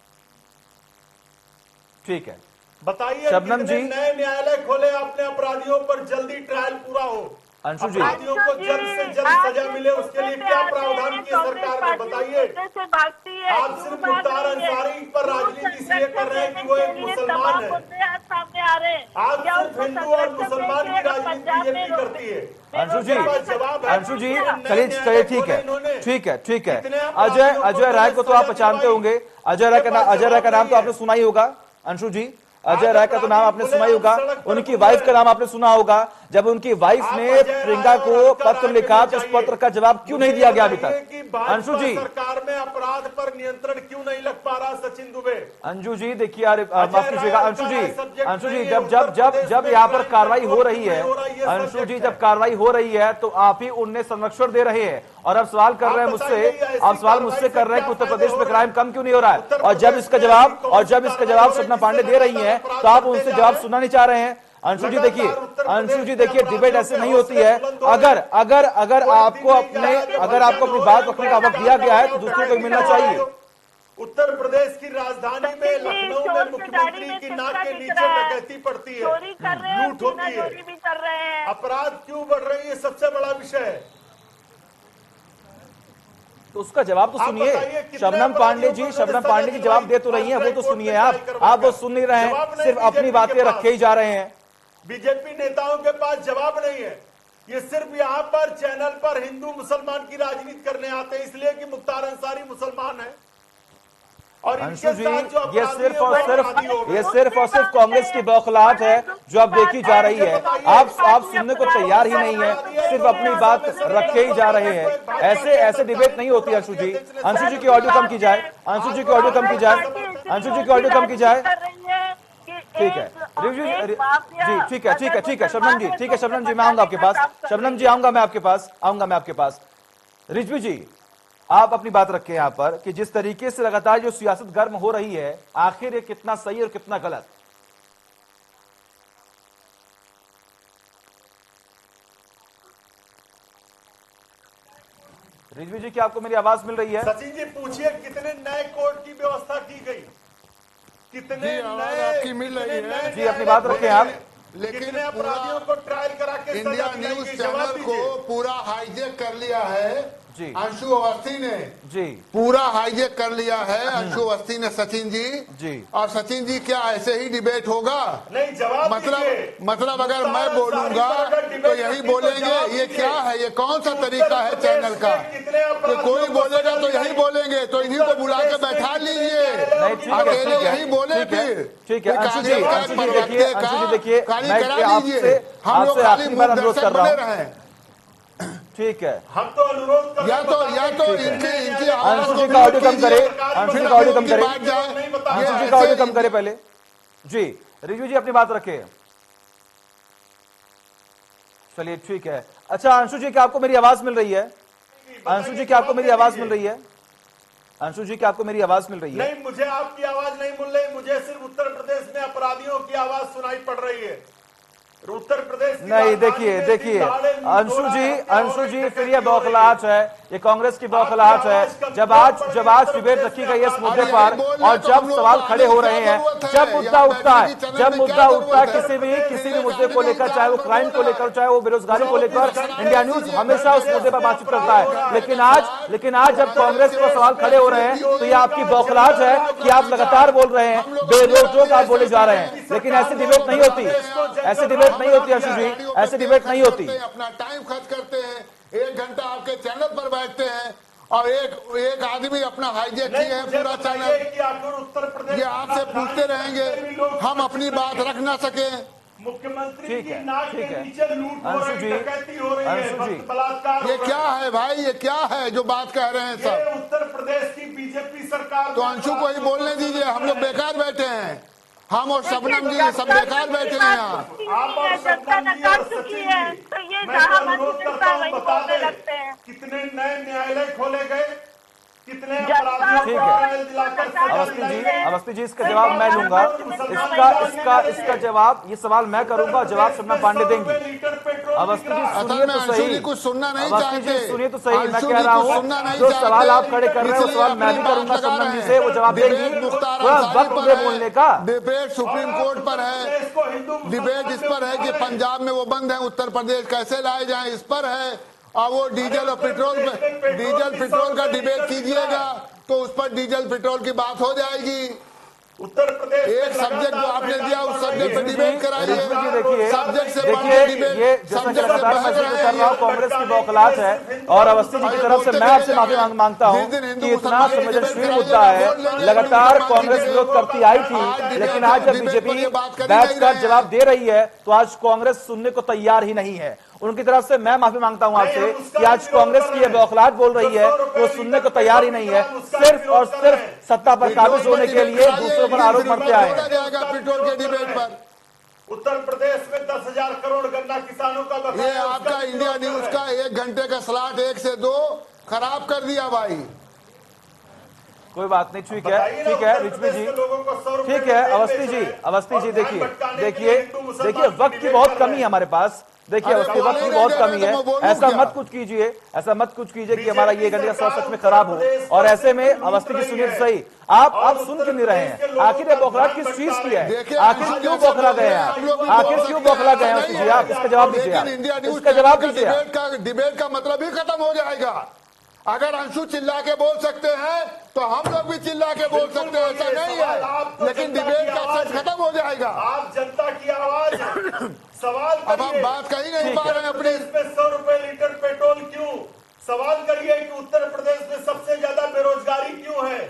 ठीक है, बताइए शबनम जी, नए न्यायालय खोले अपने अपराधियों पर, जल्दी ट्रायल पूरा हो, अंशु जी अपराधियों को जल्द से जल्द सजा मिले, उसके लिए क्या प्रावधान किया सरकार ने? बताइए। आप सिर्फ मुख्तार अंसारी पर राजनीति इसलिए कर रहे हैं कि वो एक मुसलमान है। सामने आ रहे हैं। आप सिर्फ हिंदू और मुसलमान की राजनीति बीजेपी करती है। अंशु जी चलिए ठीक है। अजय राय को तो आप पहचानते होंगे, अजय राय का नाम तो आपने सुना ही होगा। अंशु जी, अजय राय का तो नाम आपने सुना ही होगा, उनकी वाइफ का नाम आपने सुना होगा। जब उनकी वाइफ ने प्रियंका को पत्र लिखा तो उस पत्र का जवाब क्यों नहीं दिया गया अभी तक? अंशु जी, सरकार में अपराध पर नियंत्रण क्यों नहीं लग पा रहा सचिन दुबे? अंशु जी देखिए, माफ कीजिएगा अंशु जी, जब यहाँ पर कार्रवाई हो रही है, अंशु जी जब कार्रवाई हो रही है तो आप ही उन्हें संरक्षण दे रहे हैं और अब सवाल कर रहे हैं मुझसे, आप सवाल मुझसे कर रहे हैं कि उत्तर प्रदेश में क्राइम कम क्यों नहीं हो रहा है, और जब इसका जवाब शबनम पांडे दे रही हैं तो आप उनसे जवाब सुनना नहीं चाह रहे हैं। अंशु जी देखिए, डिबेट ऐसे नहीं होती है। अगर आपको अपनी बात रखने का वक्त दिया गया है तो दूसरों को मिलना चाहिए। उत्तर प्रदेश की राजधानी में लखनऊ में मुख्यमंत्री की नाक के नीचे डकैती पड़ती है, लूट होती है, अपराध क्यों बढ़ रही है, सबसे बड़ा विषय है। तो उसका जवाब तो सुनिए। शबनम पांडे जी जवाब दे तो रही हैं, वो तो सुनिए। आप वो सुन नहीं रहे हैं, सिर्फ अपनी बातें रखे ही जा रहे हैं। बीजेपी नेताओं के पास जवाब नहीं है, ये सिर्फ यहाँ पर चैनल पर हिंदू मुसलमान की राजनीति करने आते हैं, इसलिए कि मुख्तार अंसारी मुसलमान है। और अंशु जी, ये सिर्फ और सिर्फ कांग्रेस की बौखलाहट है जो अब देखी जा रही है। आप सुनने को तैयार ही नहीं है, सिर्फ अपनी बात रखे ही जा रहे हैं। ऐसे डिबेट नहीं होती। अंशु जी की ऑडियो कम की जाए, ठीक है रिव्यू जी, ठीक है शबनम जी मैं आऊंगा आपके पास, आऊंगा मैं आपके पास। रिजवी जी, आप अपनी बात रखें यहां पर कि जिस तरीके से लगातार जो सियासत गर्म हो रही है, आखिर ये कितना सही और कितना गलत? रिजवी जी, क्या आपको मेरी आवाज मिल रही है? सचिन जी पूछिए, कितने नए कोर्ट की व्यवस्था की गई, कितने नए मिल रही है जी, अपनी बात रखें आप। लेकिन अपराधियों को ट्रायल करा के इंडिया न्यूज चैनल को पूरा हाईजेक कर लिया है जी अंशु अवस्थी ने, जी पूरा हाईजेक कर लिया है अंशु अवस्थी ने सचिन जी। और सचिन जी, क्या ऐसे ही डिबेट होगा? नहीं, जवाब मतलब अगर मैं बोलूंगा तो यही बोलेंगे? ये क्या है, ये कौन सा तरीका है चैनल का? तो कोई बोलेगा तो यही बोलेंगे, तो इन्हीं को बुला के बैठा लीजिए, अकेले यही बोले फिर। ठीक है अंशु जी देखिए, करा लीजिए, हम लोग खाली दर्शक बने रहे। ठीक है, हम तो अनुरोध या तो इनकी अंशु जी का ऑडियो कम करे, पहले जी। रिजू जी अपनी बात रखे। चलिए ठीक है। अच्छा अंशु जी, क्या आपको मेरी आवाज मिल रही है? अंशु जी, क्या आपको मेरी आवाज मिल रही है? नहीं, मुझे आपकी आवाज नहीं मिल रही, मुझे सिर्फ उत्तर प्रदेश में अपराधियों की आवाज सुनाई पड़ रही है। उत्तर प्रदेश नहीं, देखिए अंशु जी फिर ये बौखलाहट है, ये कांग्रेस की बौखलाहट है। जब आज डिबेट रखी गई है इस मुद्दे पर और जब सवाल खड़े हो रहे हैं, जब मुद्दा उठता है किसी भी मुद्दे को लेकर, चाहे वो क्राइम को लेकर, चाहे वो बेरोजगारी को लेकर, इंडिया न्यूज हमेशा उस मुद्दे पर बातचीत करता है। लेकिन आज जब कांग्रेस पर सवाल खड़े हो रहे हैं तो ये आपकी बौखलाहट है कि आप लगातार बोल रहे हैं, बेरोक आप बोले जा रहे हैं। लेकिन ऐसी डिबेट नहीं होती, अंशु जी, ऐसे डिबेट नहीं होती। अपना टाइम खर्च करते हैं, 1 घंटा आपके चैनल पर बैठते हैं और एक आदमी अपना हाईजेक किए हैं पूरा चैनल। ये आपसे पूछते रहेंगे, हम अपनी बात रख ना सके। मुख्यमंत्री की नाक के नीचे लूट हो रही है, डकैती हो रही है, बलात्कार। ये क्या है भाई, ये क्या है जो बात कह रहे हैं सब? उत्तर प्रदेश की बीजेपी सरकार। तो अंशु को ही बोलने दीजिए, हम लोग बेकार बैठे हैं, हम और शबनम जी सब बेकार बैठे हैं यहाँ। जनता नकार चुकी है, तो ये जहाँ वही बोलने लगते हैं। कितने नए न्यायालय खोले गए, कितने अवस्थी जी, इसका जवाब मैं लूंगा। इसका जवाब, ये सवाल मैं करूंगा, जवाब शबनम पांडे देंगी। अवस्थी जी सुनिए तो सही, कुछ सुनना नहीं चाहते, सुनिए तो सही। मैं कह रहा हूँ जो सवाल आप खड़े कर रहे हैं वो सवाल मैं भी करूंगा शबनम जी से, वो जवाब देंगी। थोड़ा वक्त मुझे बोलने का। डिबेट सुप्रीम कोर्ट पर है, डिबेट इस पर है कि पंजाब में वो बंद है, उत्तर प्रदेश कैसे लाए जाए, इस पर है। और वो डीजल और पेट्रोल का डिबेट कीजिएगा तो उस पर डीजल पेट्रोल की बात हो जाएगी। उत्तर प्रदेश एक सब्जेक्ट जो आपने दिया उस सब्जेक्ट पे डिबेट कराइए। देखिए सब्जेक्ट से ये जैसा कि लगातार मैं जिक्र कर रहा हूँ, कांग्रेस की बौखलाहट है। और अवस्थी जी की तरफ से मैं आपसे माफी मांगता हूँ कि इतना संवेदनशील मुद्दा है, लगातार कांग्रेस विरोध करती आई थी, लेकिन आज जब बीजेपी बैठकर जवाब दे रही है तो आज कांग्रेस सुनने को तैयार ही नहीं है। उनकी तरफ से मैं माफी मांगता हूं आपसे कि आज कांग्रेस की ये बौखलाहट बोल रही है, वो सुनने को तैयार ही नहीं है, सिर्फ और सिर्फ सत्ता पर काबिज होने के लिए दूसरों पर आरोप मढ़ते आए हैं। पेट्रोल के डिबेट पर उत्तर प्रदेश में 10,000 करोड़ गन्ना किसानों का बकाया। ये आपका इंडिया न्यूज का 1 घंटे का स्लॉट 1 से 2 खराब कर दिया भाई। कोई बात नहीं, ठीक है रिजवी जी, ठीक है अवस्थी जी देखिए वक्त की बहुत कमी है हमारे पास। देखिए उसके वक्त की बहुत कमी है। ऐसा मत कुछ कीजिए कि हमारा ये घंटे का शो सच में खराब हो। और ऐसे में अवस्थी जी सुनिए तो सही, आप सुन क्यों नहीं रहे हैं? आखिर ये बौखलाहट किस चीज की है? आखिर क्यों बौखला गए हैं? आखिर क्यों बौखला गए हैं जी? आप इसका जवाब दीजिए, इसका जवाब दीजिए। डिबेट का मतलब ही खत्म हो जाएगा। अगर अंशु चिल्ला के बोल सकते हैं तो हम लोग भी चिल्ला के बोल सकते हैं, ऐसा नहीं है, लेकिन डिबेट का सच खत्म हो जाएगा। आप जनता की आवाज सवाल अब हम बात कही नहीं पा रहे हैं अपने। इसमें 100 रुपए लीटर पेट्रोल क्यों? सवाल करिए कि उत्तर प्रदेश में सबसे ज्यादा बेरोजगारी क्यों है?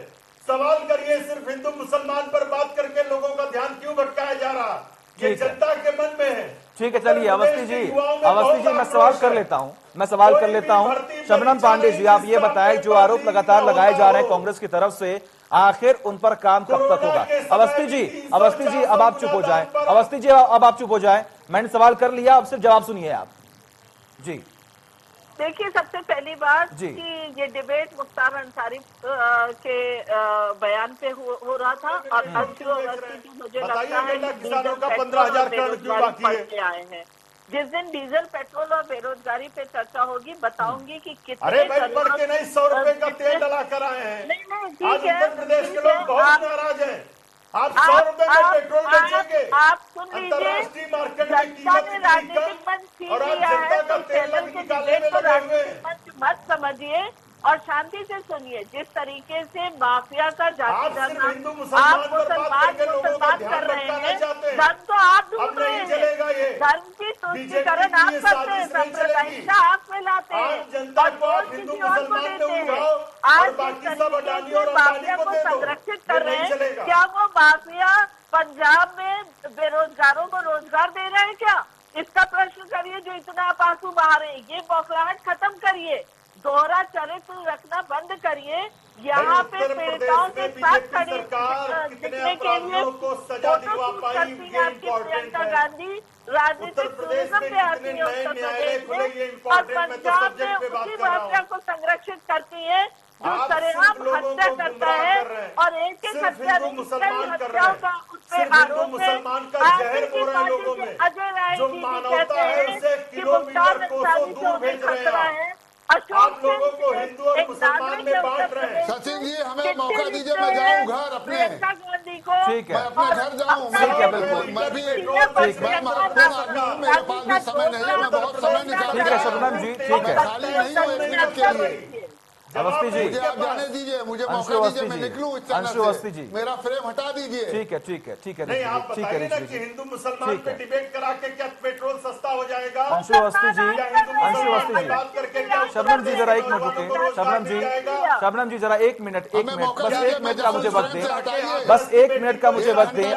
सवाल करिए सिर्फ हिंदू मुसलमान पर बात करके लोगों का ध्यान क्यों भटकाया जा रहा? ये जनता के मन में है। ठीक है, चलिए अवस्थी जी मैं सवाल कर लेता हूं। शबनम पांडे जी, आप ये बताएं, जो आरोप लगातार लगाए जा रहे हैं कांग्रेस की तरफ से, आखिर उन पर काम कब तक होगा? अवस्थी जी अब आप चुप हो जाएं। अवस्थी जी अब आप चुप हो जाएं। मैंने सवाल कर लिया, अब सिर्फ जवाब सुनिए आप जी। देखिए, सबसे पहली बात जी कि ये डिबेट मुख्तार अंसारी के बयान पे हो रहा था और अंशु अवस्थी की मुझे लगता है किसानों का 15,000 करोड़ क्यों बाकी है? आए हैं। जिस दिन डीजल, पेट्रोल और बेरोजगारी पे चर्चा होगी, बताऊंगी कि कितने। अरे भाई पढ़ के नहीं, 100 रुपए का तेल डला कर आए हैं। नहीं ठीक है, उत्तर प्रदेश के लोग बहुत नाराज हैं। आप 100 रुपए में पेट्रोल बेचेंगे? आप सुन लीजिए, अंतर्राष्ट्रीय मार्केट में जनता कीमत ने राजनीतिक मंच छीन लिया है, तो चैनल के डिबेट को राजनीतिक मंच मत समझिए और शांति से सुनिए। जिस तरीके से माफिया का जाति धर्म आप मुसलमान कर रहे हैं, धर्म तो आप ढूंढ रहे हैं, धर्म की तुष्टीकरण आप करते हैं, सांप्रदायिकता आप फैलाते हैं और वोट किसी और को देते हैं। आज जिस तरीके से माफिया को संरक्षित कर रहे हैं, क्या वो माफिया पंजाब में बेरोजगारों को रोजगार दे रहे हैं क्या? इसका प्रश्न करिए। जो इतना आप आंसू बहा रहे हैं, ये बौखलाहट खत्म करिए, दोहरा चरित्र रखना बंद करिए। यहाँ पे पीड़िताओं के साथ खड़े दिखने के लिए फोटो शूट करती है आपकी प्रियंका गांधी, राजनीतिक टूरिज्म पे आती है उत्तर प्रदेश में, और पंजाब में उसी माफिया को संरक्षित करती है जो सरेआम हत्या करता है और एक हत्या हत्याओं का उस पर आरोप है। अजय राय जी कहते हैं कि मुख्तार अंसारी से उन्हें खतरा है। आप लोगों को हिंदू और मुसलमान में बांट रहे हैं। सचिन जी, हमें मौका दीजिए, मैं जाऊं घर अपने। गांधी को ठीक है, मैं अपने घर जाऊं। ठीक है, बिल्कुल, मैं भी मेरे पास भी समय नहीं है, मैं बहुत समय निकाल। ठीक है शबनम जी, ठीक है, खाली नहीं हूँ 1 मिनट के लिए। अवस्थी जी, मुझे आप जाने दीजिए, मुझे मौका दीजिए, मैं निकलूं इस चैनल से। मेरा फ्रेम हटा दीजिए। ठीक है नहीं, आप बताइए ना कि हिंदू मुसलमान पे डिबेट करा के क्या पेट्रोल सस्ता हो जाएगा? अंशु अवस्थी जी, शबनम जी जरा 1 मिनट रुके। शबनम जी जरा 1 मिनट, बस 1 मिनट का मुझे वक्त दें, बस 1 मिनट का मुझे वक्त दें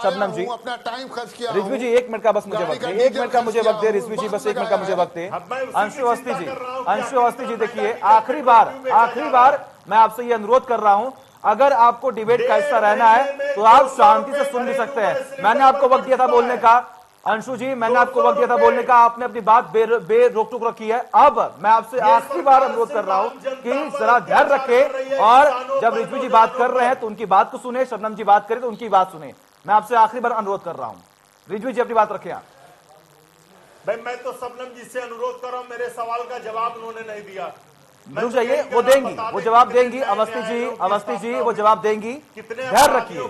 शबनम जी। अपना टाइम खर्च किया। रिजवी जी 1 मिनट का बस मुझे वक्त दें, 1 मिनट का मुझे वक्त दें रिजवी जी, बस 1 मिनट का मुझे वक्त दें। अंशु अवस्थी जी देखिए, आखिरी बार मैं आपसे ये अनुरोध कर रहा हूं, अगर आपको डिबेट का हिस्सा रहना है तो आप शांति से सुन भी सकते हैं। मैंने आपको वक्त दिया था बोलने का, अंशु जी, मैंने आपको वक्त दिया था बोलने का, आपने अपनी बात रोक टोक रखी है। अब मैं आपसे आखिरी बार अनुरोध कर रहा हूं कि जरा ध्यान रखें और जब रिजवी जी बात कर रहे हैं तो उनकी बात को सुने, शबनम जी बात करें तो उनकी बात सुने। मैं आपसे आखिरी बार अनुरोध कर रहा हूं, रिजवी जी अपनी बात रखें आप। भाई मैं तो शबनम जी से अनुरोध कर रहा हूं, मेरे सवाल का जवाब उन्होंने नहीं दिया। रुक जाइए, वो देंगी, वो जवाब देंगी। अवस्थी जी वो जवाब देंगी। धैर्य रखिए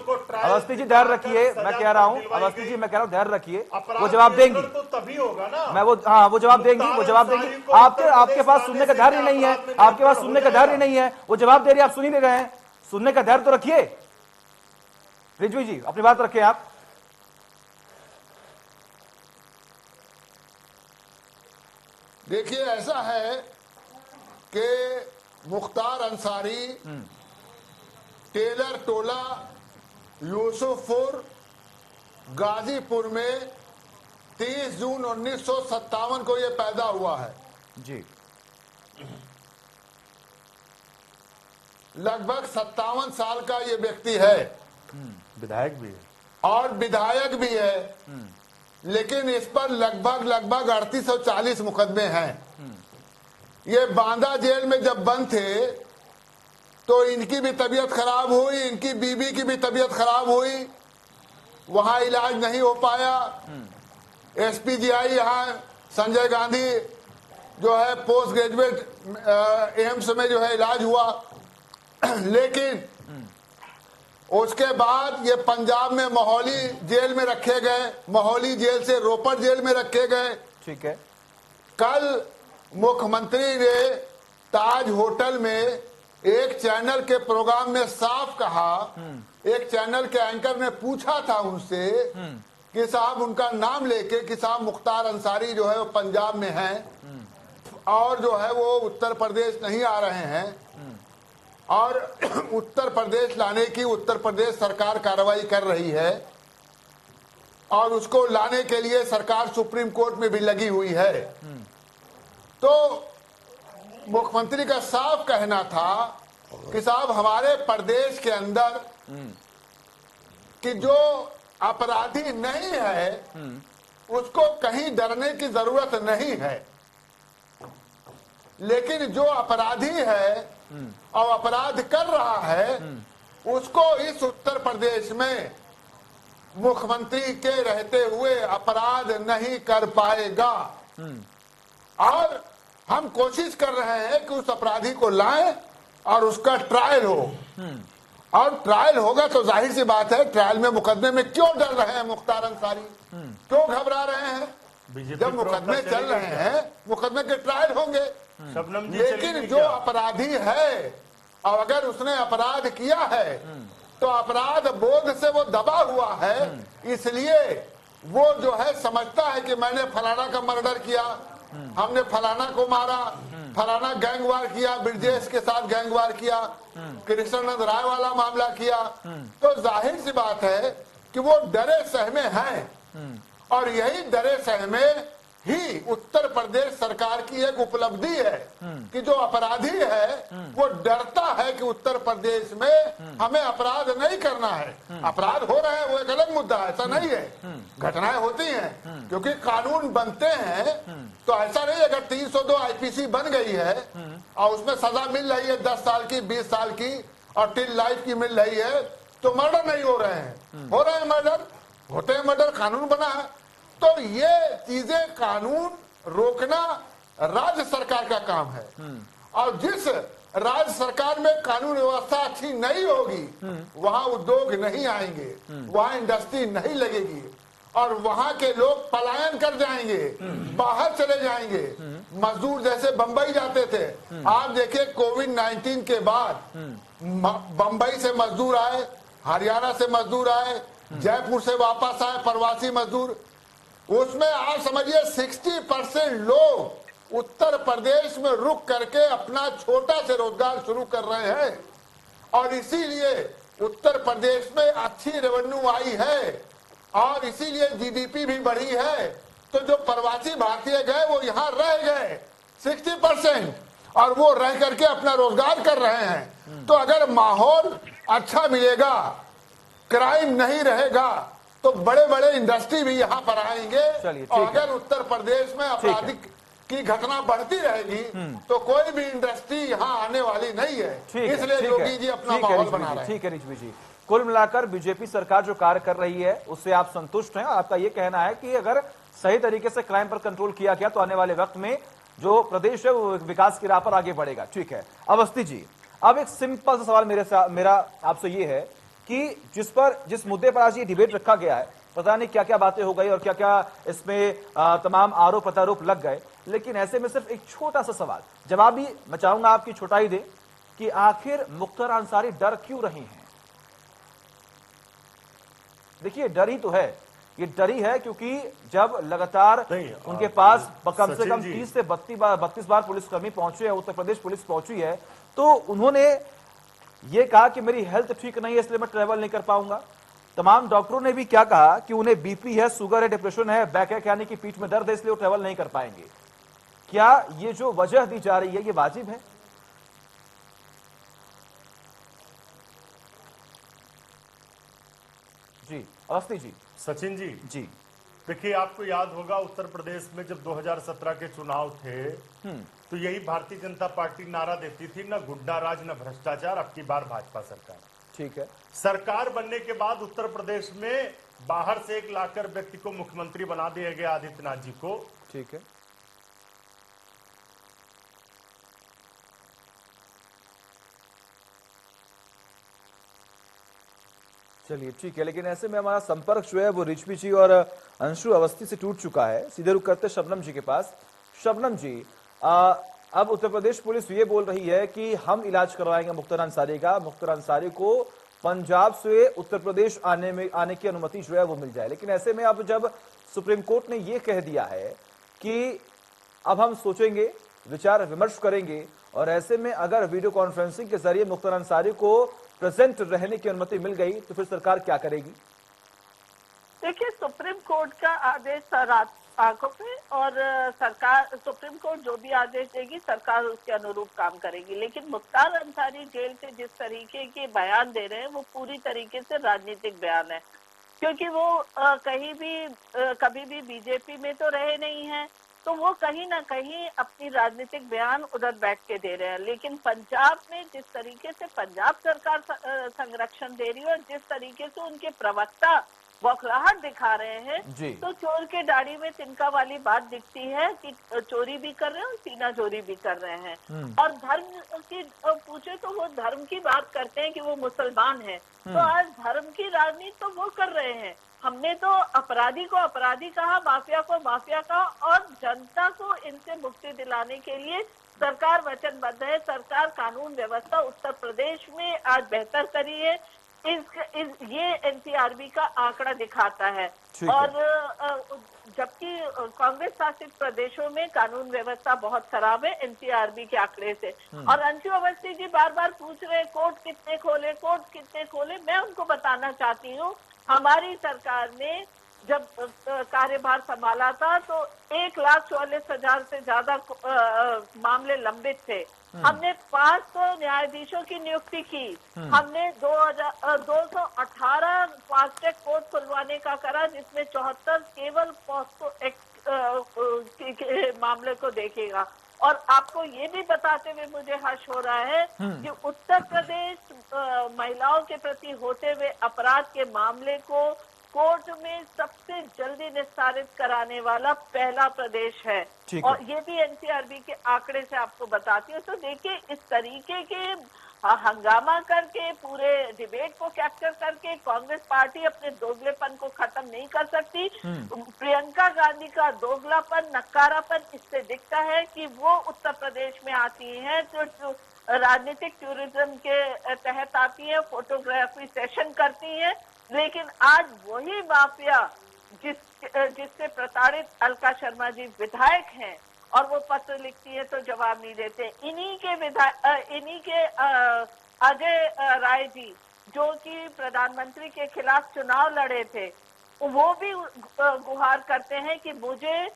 अवस्थी जी, धैर्य रखिए, मैं कह रहा हूँ अवस्थी जी, मैं कह रहा हूँ धैर्य रखिए, वो जवाब देंगी। तो तभी होगा ना। मैं वो जवाब देंगी। आपके पास सुनने का धैर्य नहीं है, आपके पास सुनने का धैर्य नहीं है, वो जवाब देंगी, वो जवाब देंगी। आपके पास सुनने का धैर्य नहीं है, आपके पास सुनने का धैर्य नहीं है, वो जवाब देंगी। आपके पास सुनने का धैर्य नहीं है, आपके पास सुनने का धैर्य नहीं है, वो जवाब देंगी। आपके पास सुनने का धैर्य नहीं है, आपके पास सुनने का धैर्य नहीं है, वो जवाब देंगी। सुनने का धैर्य तो रखिए। रिजवी जी अपनी बात रखें आप। देखिए ऐसा है कि मुख्तार अंसारी, टेलर टोला, यूसुफपुर, गाजीपुर में 30 जून 1957 को ये पैदा हुआ है जी। लगभग 57 साल का ये व्यक्ति है, विधायक भी है और विधायक भी है, लेकिन इस पर लगभग 3840 मुकदमे हैं। ये बांदा जेल में जब बंद थे तो इनकी भी तबीयत खराब हुई, इनकी बीवी की भी तबीयत खराब हुई, वहां इलाज नहीं हो पाया। एसपीजीआई यहाँ संजय गांधी जो है पोस्ट ग्रेजुएट एम्स में जो है इलाज हुआ, लेकिन उसके बाद ये पंजाब में मोहाली जेल में रखे गए, मोहाली जेल से रोपड़ जेल में रखे गए। ठीक है। कल मुख्यमंत्री ने ताज होटल में एक चैनल के प्रोग्राम में साफ कहा, एक चैनल के एंकर ने पूछा था उनसे कि साहब उनका नाम लेके कि साहब मुख्तार अंसारी जो है वो पंजाब में हैं और जो है वो उत्तर प्रदेश नहीं आ रहे हैं, और उत्तर प्रदेश लाने की उत्तर प्रदेश सरकार कार्रवाई कर रही है और उसको लाने के लिए सरकार सुप्रीम कोर्ट में भी लगी हुई है। तो मुख्यमंत्री का साफ कहना था कि साहब हमारे प्रदेश के अंदर कि जो अपराधी नहीं है उसको कहीं डरने की जरूरत नहीं है, लेकिन जो अपराधी है और अपराध कर रहा है उसको इस उत्तर प्रदेश में मुख्यमंत्री के रहते हुए अपराध नहीं कर पाएगा। और हम कोशिश कर रहे हैं कि उस अपराधी को लाएं और उसका ट्रायल हो, और ट्रायल होगा तो जाहिर सी बात है ट्रायल में मुकदमे में क्यों डर रहे हैं मुख्तार अंसारी, क्यों घबरा रहे हैं? जब मुकदमे चल रहे हैं मुकदमे के ट्रायल होंगे, लेकिन जो अपराधी है और अगर उसने अपराध किया है तो अपराध बोध से वो दबा हुआ है, इसलिए वो जो है समझता है कि मैंने फलाना का मर्डर किया, हमने फलाना को मारा, फलाना गैंगवार किया, ब्रजेश के साथ गैंगवार किया, कृष्णानंद राय वाला मामला किया, तो जाहिर सी बात है कि वो डरे सहमे हैं। और यही डरे सहमे ही उत्तर प्रदेश सरकार की एक उपलब्धि है कि जो अपराधी है वो डरता है कि उत्तर प्रदेश में हमें अपराध नहीं करना है। अपराध हो रहे हैं वो एक अलग मुद्दा है, ऐसा नहीं है, घटनाएं होती हैं क्योंकि कानून बनते हैं, तो ऐसा नहीं अगर 302 आईपीसी बन गई है और उसमें सजा मिल रही है 10 साल की, 20 साल की और टिल लाइफ की मिल रही है तो मर्डर नहीं हो रहे हैं, हो रहे हैं मर्डर, होते हैं मर्डर, कानून बना है। तो ये चीजें कानून रोकना राज्य सरकार का काम है, और जिस राज्य सरकार में कानून व्यवस्था अच्छी नहीं होगी वहां उद्योग नहीं आएंगे, वहां इंडस्ट्री नहीं लगेगी और वहां के लोग पलायन कर जाएंगे, बाहर चले जाएंगे। मजदूर जैसे बंबई जाते थे, आप देखिए कोविड-19 के बाद बंबई से मजदूर आए, हरियाणा से मजदूर आए, जयपुर से वापस आए प्रवासी मजदूर, उसमें आप समझिए 60% लोग उत्तर प्रदेश में रुक करके अपना छोटा से रोजगार शुरू कर रहे हैं, और इसीलिए उत्तर प्रदेश में अच्छी रेवेन्यू आई है और इसीलिए जीडीपी भी बढ़ी है। तो जो प्रवासी भारतीय गए वो यहाँ रह गए 60%, और वो रह करके अपना रोजगार कर रहे हैं। तो अगर माहौल अच्छा मिलेगा, क्राइम नहीं रहेगा, तो बड़े बड़े इंडस्ट्री भी यहाँ पर आएंगे। और अगर उत्तर प्रदेश में आपराधिक की घटना बढ़ती रहेगी तो कोई भी इंडस्ट्री यहाँ आने वाली नहीं है, इसलिए योगी जी अपना माहौल बना रहे हैं। ठीक है रिजवी जी, कुल मिलाकर बीजेपी सरकार जो कार्य कर रही है उससे आप संतुष्ट हैं? आपका ये कहना है कि अगर सही तरीके से क्राइम पर कंट्रोल किया गया तो आने वाले वक्त में जो प्रदेश है वो विकास की राह पर आगे बढ़ेगा। ठीक है अवस्थी जी, अब एक सिंपल सा सवाल मेरा आपसे ये है कि जिस मुद्दे पर आज ये डिबेट रखा गया है, पता नहीं क्या क्या बातें हो गई और क्या क्या इसमें तमाम आरोप प्रत्यारोप लग गए, लेकिन ऐसे में सिर्फ एक छोटा सा सवाल, जवाब भी मैं चाहूंगा आपकी छोटाई दे कि आखिर मुख्तार अंसारी डर क्यों रही हैं? देखिए डर ही तो है, ये डर ही है, क्योंकि जब लगातार उनके पास कम से कम 30 से 32 बार पुलिसकर्मी पहुंचे हैं, उत्तर प्रदेश पुलिस पहुंची है, तो उन्होंने ये कहा कि मेरी हेल्थ ठीक नहीं है इसलिए मैं ट्रेवल नहीं कर पाऊंगा। तमाम डॉक्टरों ने भी क्या कहा कि उन्हें बीपी है, शुगर है, डिप्रेशन है, बैक है, यानी कि पीठ में दर्द है, इसलिए वो ट्रेवल नहीं कर पाएंगे। क्या ये जो वजह दी जा रही है ये वाजिब है? जी अवस्थी जी। सचिन जी जी देखिए, आपको याद होगा उत्तर प्रदेश में जब 2017 के चुनाव थे तो यही भारतीय जनता पार्टी नारा देती थी, न गुंडा राज न भ्रष्टाचार, अब की बार भाजपा सरकार। ठीक है। सरकार बनने के बाद उत्तर प्रदेश में बाहर से एक लाकर व्यक्ति को मुख्यमंत्री बना दिया गया, आदित्यनाथ जी को। ठीक है। चलिए ठीक है, लेकिन ऐसे में हमारा संपर्क जो है वो रिजवी जी और अंशु अवस्थी से टूट चुका है। सीधे रुक करते शबनम जी के पास। शबनम जी, अब उत्तर प्रदेश पुलिस ये बोल रही है कि हम इलाज करवाएंगे मुख्तार अंसारी का, मुख्तार अंसारी को पंजाब से उत्तर प्रदेश आने की अनुमति जो है वो मिल जाए। लेकिन ऐसे में अब जब सुप्रीम कोर्ट ने ये कह दिया है कि अब हम सोचेंगे, विचार विमर्श करेंगे, और ऐसे में अगर वीडियो कॉन्फ्रेंसिंग के जरिए मुख्तार अंसारी को प्रेजेंट रहने की अनुमति मिल गई तो फिर सरकार क्या करेगी? देखिए, सुप्रीम कोर्ट का आदेश रात आंखों पे, और सरकार, सुप्रीम कोर्ट जो भी आदेश देगी सरकार उसके अनुरूप काम करेगी। लेकिन मुख्तार अंसारी जेल से जिस तरीके के बयान दे रहे हैं वो पूरी तरीके से राजनीतिक बयान है, क्योंकि वो कहीं भी कभी भी बीजेपी में तो रहे नहीं हैं, तो वो कहीं ना कहीं अपनी राजनीतिक बयान उधर बैठ के दे रहे हैं। लेकिन पंजाब में जिस तरीके से पंजाब सरकार संरक्षण दे रही है और जिस तरीके से उनके प्रवक्ता बौखलाहट दिखा रहे हैं, तो चोर के दाढ़ी में तिनका वाली बात दिखती है कि चोरी भी कर रहे हैं और सीना चोरी भी कर रहे हैं। और धर्म की पूछे तो वो धर्म की बात करते हैं कि वो मुसलमान है, तो आज धर्म की राजनीति तो वो कर रहे हैं। हमने तो अपराधी को अपराधी कहा, माफिया को माफिया कहा, और जनता को इनसे मुक्ति दिलाने के लिए सरकार वचनबद्ध है। सरकार कानून व्यवस्था उत्तर प्रदेश में आज बेहतर करी है, ये एनसीआरबी का आंकड़ा दिखाता है। और जबकि कांग्रेस शासित प्रदेशों में कानून व्यवस्था बहुत खराब है एनसीआरबी के आंकड़े से। और अंशु अवस्थी जी बार बार पूछ रहे कोर्ट कितने खोले, कोर्ट कितने खोले। मैं उनको बताना चाहती हूँ, हमारी सरकार ने जब कार्यभार संभाला था तो 1,44,000 से ज्यादा मामले लंबित थे। हमने 500 न्यायाधीशों की नियुक्ति की। हमने 218 फास्ट ट्रैक कोर्ट खुलवाने का करा, जिसमें 74 केवल पॉस्को एक्ट के मामले को देखेगा। और आपको ये भी बताते हुए मुझे हर्ष हो रहा है कि उत्तर प्रदेश महिलाओं के प्रति होते हुए अपराध के मामले को कोर्ट में सबसे जल्दी निस्तारित कराने वाला पहला प्रदेश है। और ये भी एनसीआरबी के आंकड़े से आपको बताती हूँ। तो देखिए, इस तरीके के हंगामा करके, पूरे डिबेट को कैप्चर करके कांग्रेस पार्टी अपने दोगलेपन को खत्म नहीं कर सकती। प्रियंका गांधी का दोगलापन, नकारापन इससे दिखता है कि वो उत्तर प्रदेश में आती हैं तो राजनीतिक टूरिज्म के तहत आती है, फोटोग्राफी सेशन करती हैं। लेकिन आज वही माफिया जिससे प्रताड़ित अलका शर्मा जी विधायक हैं, और वो पत्र लिखती है तो जवाब नहीं देते। इन्हीं के अजय राय जी, जो कि प्रधानमंत्री के खिलाफ चुनाव लड़े थे, वो भी गुहार करते हैं कि मुझे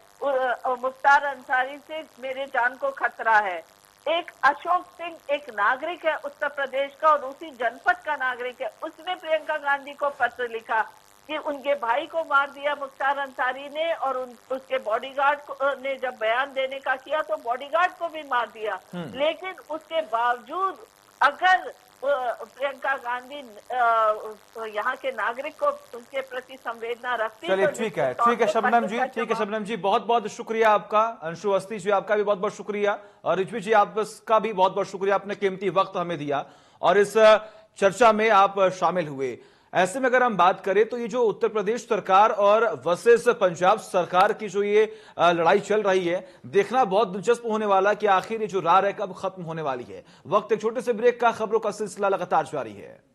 मुख्तार अंसारी से मेरे जान को खतरा है। एक अशोक सिंह एक नागरिक है उत्तर प्रदेश का और उसी जनपद का नागरिक है, उसने प्रियंका गांधी को पत्र लिखा कि उनके भाई को मार दिया मुख्तार अंसारी ने, और उसके बॉडीगार्ड ने जब बयान देने का किया तो बॉडीगार्ड को भी मार दिया। लेकिन उसके बावजूद अगर प्रियंका गांधी यहाँ के नागरिक को उनके प्रति संवेदना रखती। चलिए ठीक है शबनम जी, ठीक है शबनम जी, बहुत बहुत शुक्रिया आपका। अंशु अवस्थी जी आपका भी बहुत बहुत शुक्रिया, और रिजवी जी आपका भी बहुत बहुत शुक्रिया, आपने कीमती वक्त हमें दिया और इस चर्चा में आप शामिल हुए। ऐसे में अगर हम बात करें तो ये जो उत्तर प्रदेश सरकार और वर्सेस पंजाब सरकार की जो ये लड़ाई चल रही है, देखना बहुत दिलचस्प होने वाला कि आखिर ये जो रार है कब खत्म होने वाली है। वक्त एक छोटे से ब्रेक का, खबरों का सिलसिला लगातार जारी है।